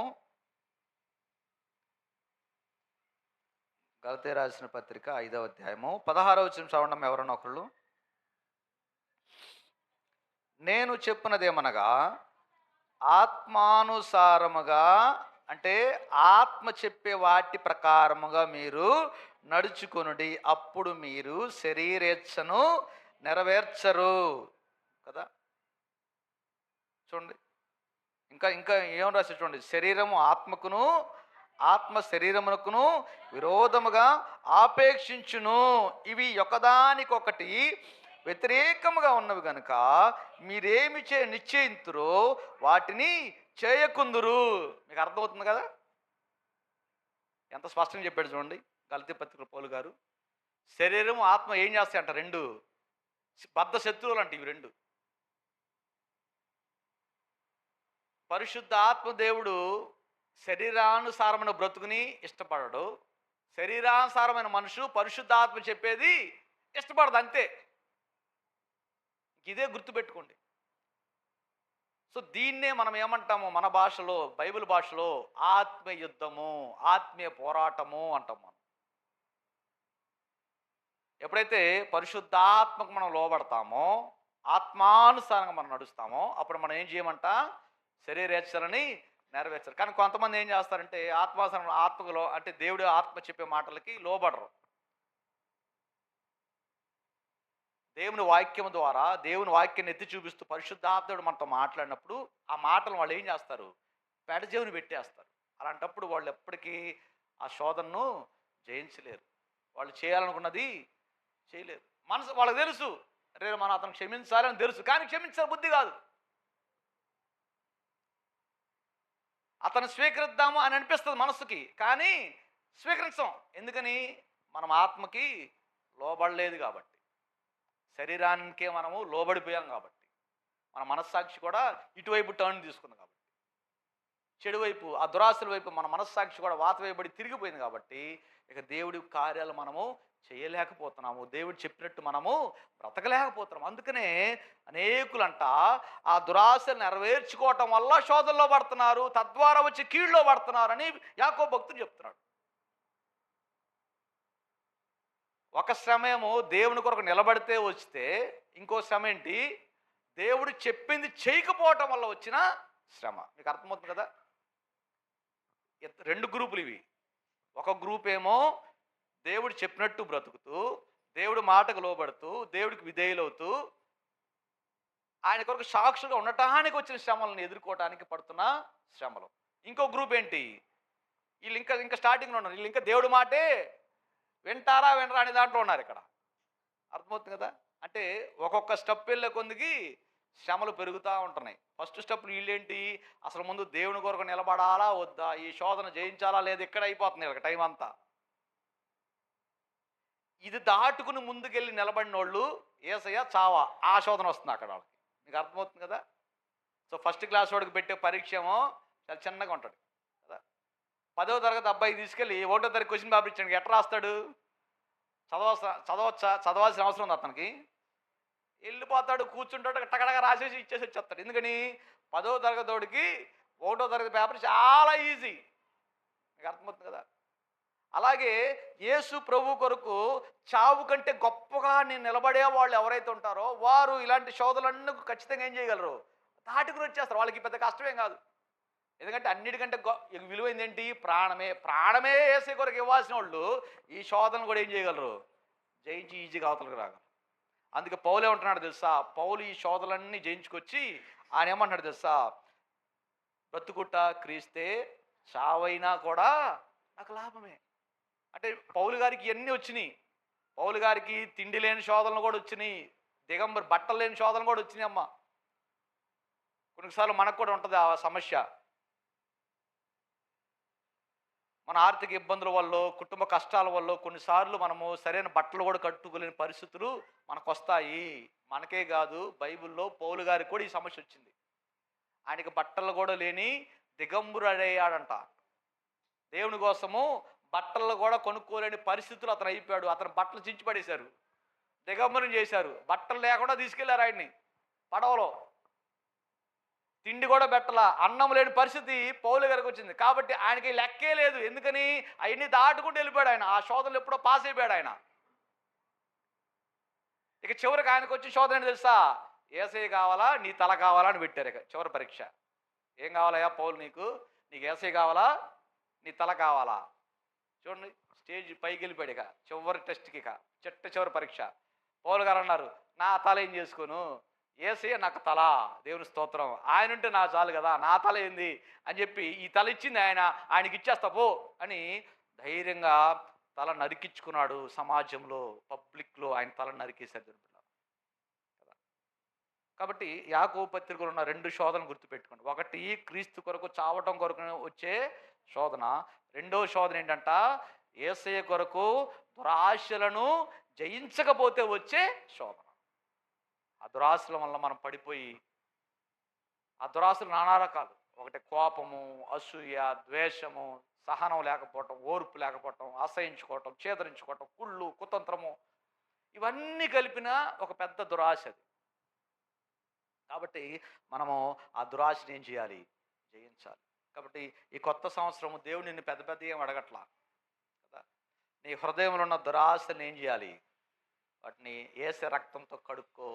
గలతీ రాసిన పత్రిక 5వ అధ్యాయము 16వ వచనం చదవండి ఎవరన్నా ఒకళ్ళు. నేను చెప్పినదేమనగా ఆత్మానుసారముగా, అంటే ఆత్మ చెప్పే వాటి ప్రకారముగా మీరు నడుచుకొనుడి, అప్పుడు మీరు శరీరేచ్ఛను నెరవేర్చరు కదా. చూడండి, ఇంకా ఇంకా ఏం రాసి చూడండి, శరీరము ఆత్మకును ఆత్మ శరీరమునకును విరోధముగా ఆపేక్షించును, ఇవి ఒకదానికొకటి వ్యతిరేకముగా ఉన్నవి గనుక మీరేమి నిశ్చయింతురో వాటిని చేయకుందురు. మీకు అర్థమవుతుంది కదా, ఎంత స్పష్టంగా చెప్పాడు చూడండి గలతీ పత్రికలో పౌలు గారు. శరీరము ఆత్మ ఏం చేస్తాయంట, రెండు బద్ధ శత్రువులు అంటే ఇవి రెండు. పరిశుద్ధ ఆత్మ దేవుడు శరీరానుసారమైన బ్రతుకుని ఇష్టపడడు, శరీరానుసారమైన మనుషులు పరిశుద్ధ ఆత్మ చెప్పేది ఇష్టపడదు, అంతే. ఇదే గుర్తుపెట్టుకోండి. సో దీన్నే మనం ఏమంటాము, మన భాషలో, బైబిల్ భాషలో ఆత్మీయ యుద్ధము, ఆత్మీయ పోరాటము అంటాం మనం. ఎప్పుడైతే పరిశుద్ధాత్మకు మనం లోబడతామో, ఆత్మానుసారంగా మనం నడుస్తామో, అప్పుడు మనం ఏం చేయమంట, శరీరేచ్ఛలని నెరవేర్చారు. కానీ కొంతమంది ఏం చేస్తారంటే ఆత్మలో అంటే దేవుడు ఆత్మ చెప్పే మాటలకి లోబడరు. దేవుని వాక్యం ద్వారా దేవుని వాక్యాన్ని ఎత్తి చూపిస్తూ పరిశుద్ధాత్ముడు మనతో మాట్లాడినప్పుడు ఆ మాటలు వాళ్ళు ఏం చేస్తారు, పెడజేవుని పెట్టేస్తారు. అలాంటప్పుడు వాళ్ళు ఎప్పటికీ ఆ శోధనను జయించలేరు, వాళ్ళు చేయాలనుకున్నది చేయలేరు. మనసు వాళ్ళకి తెలుసు, రే మనం అతను క్షమించాలని తెలుసు, కానీ క్షమించే బుద్ధి కాదు. అతను స్వీకరిద్దాము అని అనిపిస్తుంది మనసుకి, కానీ స్వీకరించాం. ఎందుకని, మనం ఆత్మకి లోబడలేదు కాబట్టి, శరీరానికే మనము లోబడిపోయాం కాబట్టి, మన మనస్సాక్షి కూడా ఇటువైపు టర్న్ తీసుకుంది కాబట్టి, చెడు వైపు, ఆ దురాశల వైపు మన మనస్సాక్షి కూడా వాత వేయబడి తిరిగిపోయింది కాబట్టి, ఇక దేవుడి కార్యాలు మనము చేయలేకపోతున్నాము, దేవుడు చెప్పినట్టు మనము బ్రతకలేకపోతున్నాము. అందుకనే అనేకులంట ఆ దురాశలు నెరవేర్చుకోవటం వల్ల శోధనలో పడుతున్నారు, తద్వారా వచ్చి కీళ్ళలో పడుతున్నారని యాకోబు భక్తుడు చెప్తున్నాడు. ఒక శ్రమేమో దేవుని కొరకు నిలబడితే వస్తే, ఇంకో శ్రమ ఏంటి, దేవుడు చెప్పింది చేయకపోవటం వల్ల వచ్చిన శ్రమ. మీకు అర్థమవుతుంది కదా. రెండు గ్రూపులు ఇవి. ఒక గ్రూప్ ఏమో దేవుడు చెప్పినట్టు బ్రతుకుతూ, దేవుడి మాటకు లోబడుతూ, దేవుడికి విధేయులవుతూ, ఆయన కొరకు సాక్షులుగా ఉండటానికి వచ్చిన శ్రమలను ఎదుర్కోవటానికి పడుతున్న శ్రమలు. ఇంకో గ్రూప్ ఏంటి, వీళ్ళు ఇంకా స్టార్టింగ్లో ఉన్నారు, వీళ్ళు ఇంకా దేవుడి మాటే వింటారా వినరా అనే దాంట్లో ఉన్నారు. ఇక్కడ అర్థమవుతుంది కదా. అంటే ఒక్కొక్క స్టెప్ వెళ్ళే కొందికి శ్రమలు పెరుగుతూ ఉంటున్నాయి. ఫస్ట్ స్టెప్ వీళ్ళేంటి, అసలు ముందు దేవుని కొరకు నిలబడాలా వద్దా, ఈ శోధన జయించాలా లేదా, ఇక్కడ అయిపోతుంది వీళ్ళకి టైం అంతా. ఇది దాటుకుని ముందుకెళ్ళి నిలబడిన వాళ్ళు ఏసయ్య చావా, ఆ శోధన వస్తుంది అక్కడ వాళ్ళకి. మీకు అర్థమవుతుంది కదా. సో ఫస్ట్ క్లాస్ వాడికి పెట్టే పరీక్ష ఏమో చాలా చిన్నగా ఉంటుంది కదా. 10వ తరగతి అబ్బాయి తీసుకెళ్ళి 1వ తరగతి క్వశ్చన్ పేపర్ ఇచ్చాడు, ఎట్లా రాస్తాడు, చదవాల్సిన అవసరం ఉంది అతనికి. వెళ్ళిపోతాడు, కూర్చుంటాడు, టకటగా రాసేసి ఇచ్చేసి వచ్చేస్తాడు. ఎందుకని, 10వ తరగతి వాడికి 1వ తరగతి పేపర్ చాలా ఈజీ. మీకు అర్థమవుతుంది కదా. అలాగే యేసు ప్రభు కొరకు చావు కంటే గొప్పగా నేను నిలబడే వాళ్ళు ఎవరైతే ఉంటారో వారు ఇలాంటి శోధనలన్నీ ఖచ్చితంగా ఏం చేయగలరు, దాటుకుని వచ్చేస్తారు. వాళ్ళకి పెద్ద కష్టమేం కాదు. ఎందుకంటే అన్నిటికంటే విలువైంది ఏంటి, ప్రాణమే యేసు కొరకు ఇవ్వాల్సిన వాళ్ళు ఈ శోధనలు కూడా ఏం చేయగలరు, జయించి ఈజీగా అవతలకు రాగలరు. అందుకే పౌలు ఏమంటున్నాడు తెలుసా, పౌలు ఈ శోధనలన్నీ జయించుకొచ్చి ఆయన ఏమంటున్నాడు తెలుసా, బ్రతుకుట క్రీస్తే, చావైనా కూడా నాకు లాభమే. అంటే పౌలు గారికి ఇవన్నీ వచ్చినాయి. పౌలు గారికి తిండి లేని శోధనలు కూడా వచ్చినాయి, దిగంబరి బట్టలు లేని శోధనలు కూడా వచ్చినాయి. అమ్మ కొన్నిసార్లు మనకు కూడా ఉంటుంది ఆ సమస్య. మన ఆర్థిక ఇబ్బందుల వల్ల, కుటుంబ కష్టాల వల్ల కొన్నిసార్లు మనము సరైన బట్టలు కూడా కట్టుకోలేని పరిస్థితులు మనకు వస్తాయి. మనకే కాదు, బైబిల్లో పౌలు గారికి కూడా ఈ సమస్య వచ్చింది. ఆయనకి బట్టలు కూడా లేని దిగంబరుడయ్యాడంట. దేవుని కోసము బట్టలు కూడా కొనుక్కోలేని పరిస్థితులు అతను అయిపోయాడు. అతను బట్టలు చించి పడేశారు, దిగంబరం చేశారు, బట్టలు లేకుండా తీసుకెళ్లారు ఆయన్ని పడవలో. తిండి కూడా పెట్టలా, అన్నం లేని పరిస్థితి పౌలు గారికి వచ్చింది. కాబట్టి ఆయనకి లెక్కే లేదు. ఎందుకని, అవన్నీ దాటుకుంటూ వెళ్ళిపోయాడు ఆయన. ఆ శోధనలు ఎప్పుడో పాస్ అయిపోయాడు ఆయన. ఇక చివరికి ఆయనకు వచ్చి శోధన ఏంటి తెలుసా, యేసయ్య కావాలా నీ తల కావాలా అని పెట్టారు ఇక చివరి పరీక్ష. ఏం కావాలయ్యా పౌలు నీకు? నీకు యేసయ్య కావాలా నీ తల కావాలా? చూడండి, స్టేజ్ పైకి వెళ్ళిపోయాడు ఇక చివరి టెస్ట్కి, ఇక చివరి పరీక్ష. పౌలు గారు అన్నారు, నా తల ఏం చేసుకోను, యేసయ్య నాకు తల, దేవుని స్తోత్రం, ఆయన ఉంటే నా చాలు కదా, నా తల ఏంది అని చెప్పి ఈ తల ఇచ్చింది ఆయన, ఆయనకి ఇచ్చేస్తా పో అని ధైర్యంగా తల నరికించుకున్నాడు. సమాజంలో పబ్లిక్లో ఆయన తల నరికేశారు. కాబట్టి యాకోబు పత్రికలో ఉన్న 2 శోధనలు గుర్తుపెట్టుకోండి. ఒకటి క్రీస్తు కొరకు చావటం కొరకు వచ్చే శోధన. రెండో శోధన ఏంటంట, యేసయ్య కొరకు దురాశలను జయించకపోతే వచ్చే శోధన. ఆ దురాశల వల్ల మనం పడిపోయి, ఆ దురాశలు నానా రకాలు. ఒకటి కోపము, అసూయ, ద్వేషము, సహనం లేకపోవటం, ఓర్పు లేకపోవటం, అసహించుకోవటం, చేదరించుకోవటం, కుళ్ళు, కుతంత్రము, ఇవన్నీ కలిపిన ఒక పెద్ద దురాశ అది. కాబట్టి మనము ఆ దురాశని ఏం చేయాలి? జయించాలి. కాబట్టి ఈ కొత్త సంవత్సరము దేవుడు నిన్ను పెద్ద పెద్ద ఏం అడగట్లా కదా. నీ హృదయంలో ఉన్న దురాశని ఏం చేయాలి? వాటిని యేసే రక్తంతో కడుక్కో.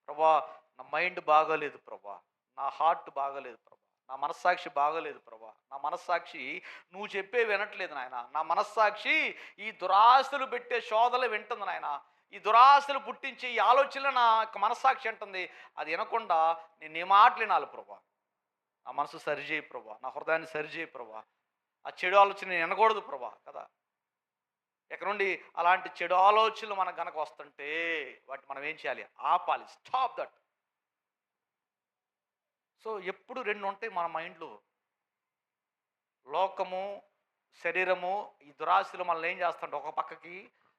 ప్రభా, నా మైండ్ బాగోలేదు ప్రభా, నా హార్ట్ బాగోలేదు ప్రభా, నా మనస్సాక్షి బాగోలేదు ప్రభా, నా మనస్సాక్షి నువ్వు చెప్పే వినట్లేదు నాయన, నా మనస్సాక్షి ఈ దురాశలు పెట్టే శోధలు వింటుంది నాయన, ఈ దురాశలు పుట్టించి ఈ ఆలోచనలు నా మనస్సాక్షి అంటుంది, అది వినకుండా నేను నీ మాటలు వినాలి ప్రభా. నా మనసు సరిచేయి ప్రభా, నా హృదయాన్ని సరిచేయి ప్రభా, ఆ చెడు ఆలోచన నేను వినకూడదు ప్రభా కదా. ఎక్కడ నుండి అలాంటి చెడు ఆలోచనలు మనకు గనక వస్తుంటే వాటి మనం ఏం చేయాలి? ఆపాలి. Stop that. సో ఎప్పుడు 2 ఉంటాయి మన మైండ్లో, లోకము, శరీరము. ఈ దురాశలు మనల్ని ఏం చేస్తుంటే ఒక పక్కకి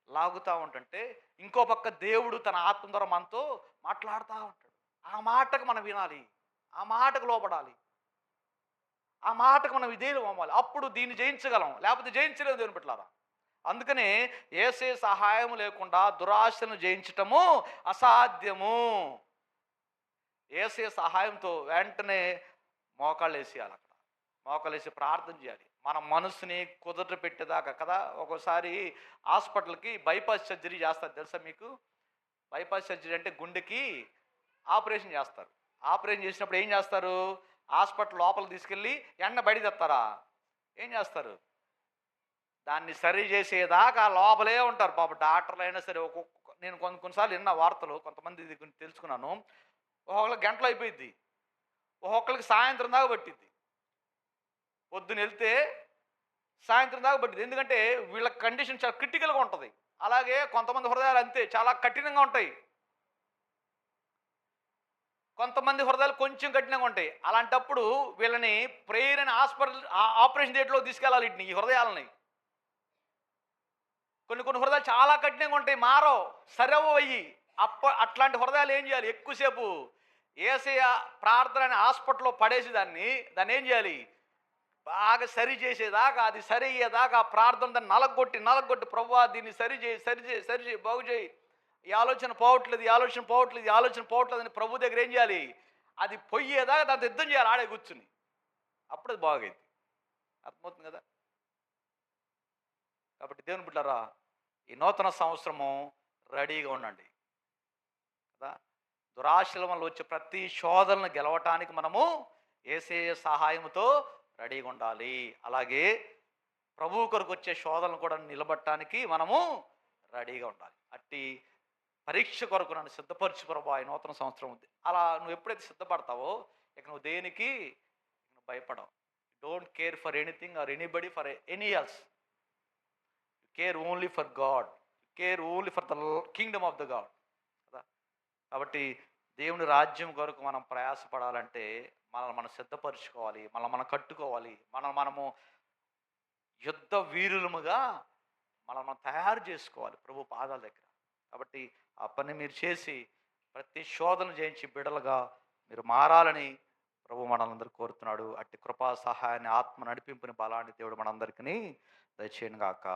లాగుతూ ఉంటుంటే ఇంకో పక్క దేవుడు తన ఆత్మ ద్వారా మనతో మాట్లాడుతూ ఉంటాడు. ఆ మాటకు మనం వినాలి, ఆ మాటకు లోపడాలి, ఆ మాటకు మనం విధేయులు అవ్వాలి. అప్పుడు దీన్ని జయించగలం, లేకపోతే జయించలేదు దేవుని బిడ్డలారా. అందుకనే యేసే సహాయం లేకుండా దురాశను జయించటము అసాధ్యము. యేసే సహాయంతో వెంటనే మోకాళ్ళు వేసేయాలి, అక్కడ మోకాళ్ళు వేసి ప్రార్థన చేయాలి. మన మనసుని కుదట పెట్టేదాకా కదా. ఒక్కోసారి హాస్పిటల్కి బైపాస్ సర్జరీ చేస్తారు తెలుసా మీకు? బైపాస్ సర్జరీ అంటే గుండెకి ఆపరేషన్ చేస్తారు. ఆపరేషన్ చేసినప్పుడు ఏం చేస్తారు? హాస్పిటల్ లోపలికి తీసుకెళ్ళి ఎండ బయట తెస్తారా? ఏం చేస్తారు? దాన్ని సరి చేసేదాకా లోపలే ఉంటారు పాప. డాక్టర్లు అయినా సరే నేను కొన్నిసార్లు విన్న వార్తలు, కొంతమంది ఇది తెలుసుకున్నాను. ఒక్కొక్కరికి గంటలు అయిపోయింది, ఒక్కొక్కరికి సాయంత్రం దాకా పట్టిద్ది. పొద్దున వెళ్తే సాయంత్రం దాకా పట్టింది. ఎందుకంటే వీళ్ళ కండిషన్ చాలా క్రిటికల్గా ఉంటుంది. అలాగే కొంతమంది హృదయాలు అంతే, చాలా కఠినంగా ఉంటాయి. కొంతమంది హృదయాలు కొంచెం కఠినంగా ఉంటాయి. అలాంటప్పుడు వీళ్ళని ప్రేయర్ అని హాస్పిటల్ ఆపరేషన్ థియేటర్లో తీసుకెళ్ళాలి. వీటిని, ఈ హృదయాలని. కొన్ని హృదయాలు చాలా కఠినంగా ఉంటాయి, మారో సరవు అయ్యి. అట్లాంటి హృదయాలు ఏం చేయాలి? ఎక్కువసేపు యేసయ్య ప్రార్థన అని హాస్పిటల్లో పడేసి దాన్ని ఏం చేయాలి? బాగా సరి చేసేదాకా, అది సరి అయ్యేదాకా ప్రార్థన దాన్ని నలగొట్టి ప్రభువా దీన్ని సరిచేయి బాగు చేయి, ఈ ఆలోచన పోవట్లేదు అని ప్రభు దగ్గర ఏం చేయాలి? అది పొయ్యేదాకా దాంతో యుద్ధం చేయాలి, ఆడే కూర్చుని. అప్పుడు అది బాగైంది. అర్థమవుతుంది కదా. కాబట్టి దేవుని బిడ్డలారా, ఈ నూతన సంవత్సరము రెడీగా ఉండండి కదా. దురాశల వల్ల వచ్చే ప్రతి శోధనను గెలవటానికి మనము యేసయ్య సహాయంతో రెడీగా ఉండాలి. అలాగే ప్రభువు కొరకు వచ్చే శోధనలు కూడా నిలబడటానికి మనము రెడీగా ఉండాలి. అట్టి పరీక్ష కొరకు నన్ను సిద్ధపరచు ప్రభా ఈ నూతన సంవత్సరం ఉంది. అలా నువ్వు ఎప్పుడైతే సిద్ధపడతావో ఇక నువ్వు దేనికి భయపడవు. Don't care for anything or anybody for any else. Care only for God, care only for the kingdom of the God కదా. కాబట్టి దేవుని రాజ్యం కొరకు మనం ప్రయాసపడాలంటే మనల్ని మనం సిద్ధపరచుకోవాలి, మనం కట్టుకోవాలి, మనము యుద్ధ వీరులముగా మనం తయారు చేసుకోవాలి ప్రభు పాదాల దగ్గర. కాబట్టి ఆ పని మీరు చేసి ప్రతి శోధన జయించి బిడలుగా మీరు మారాలని ప్రభు మనందరూ కోరుతున్నాడు. అట్టి కృపా సహాయాన్ని, ఆత్మ నడిపింపుని, బలాన్ని దేవుడు మనందరికీ దయచేయను గాక.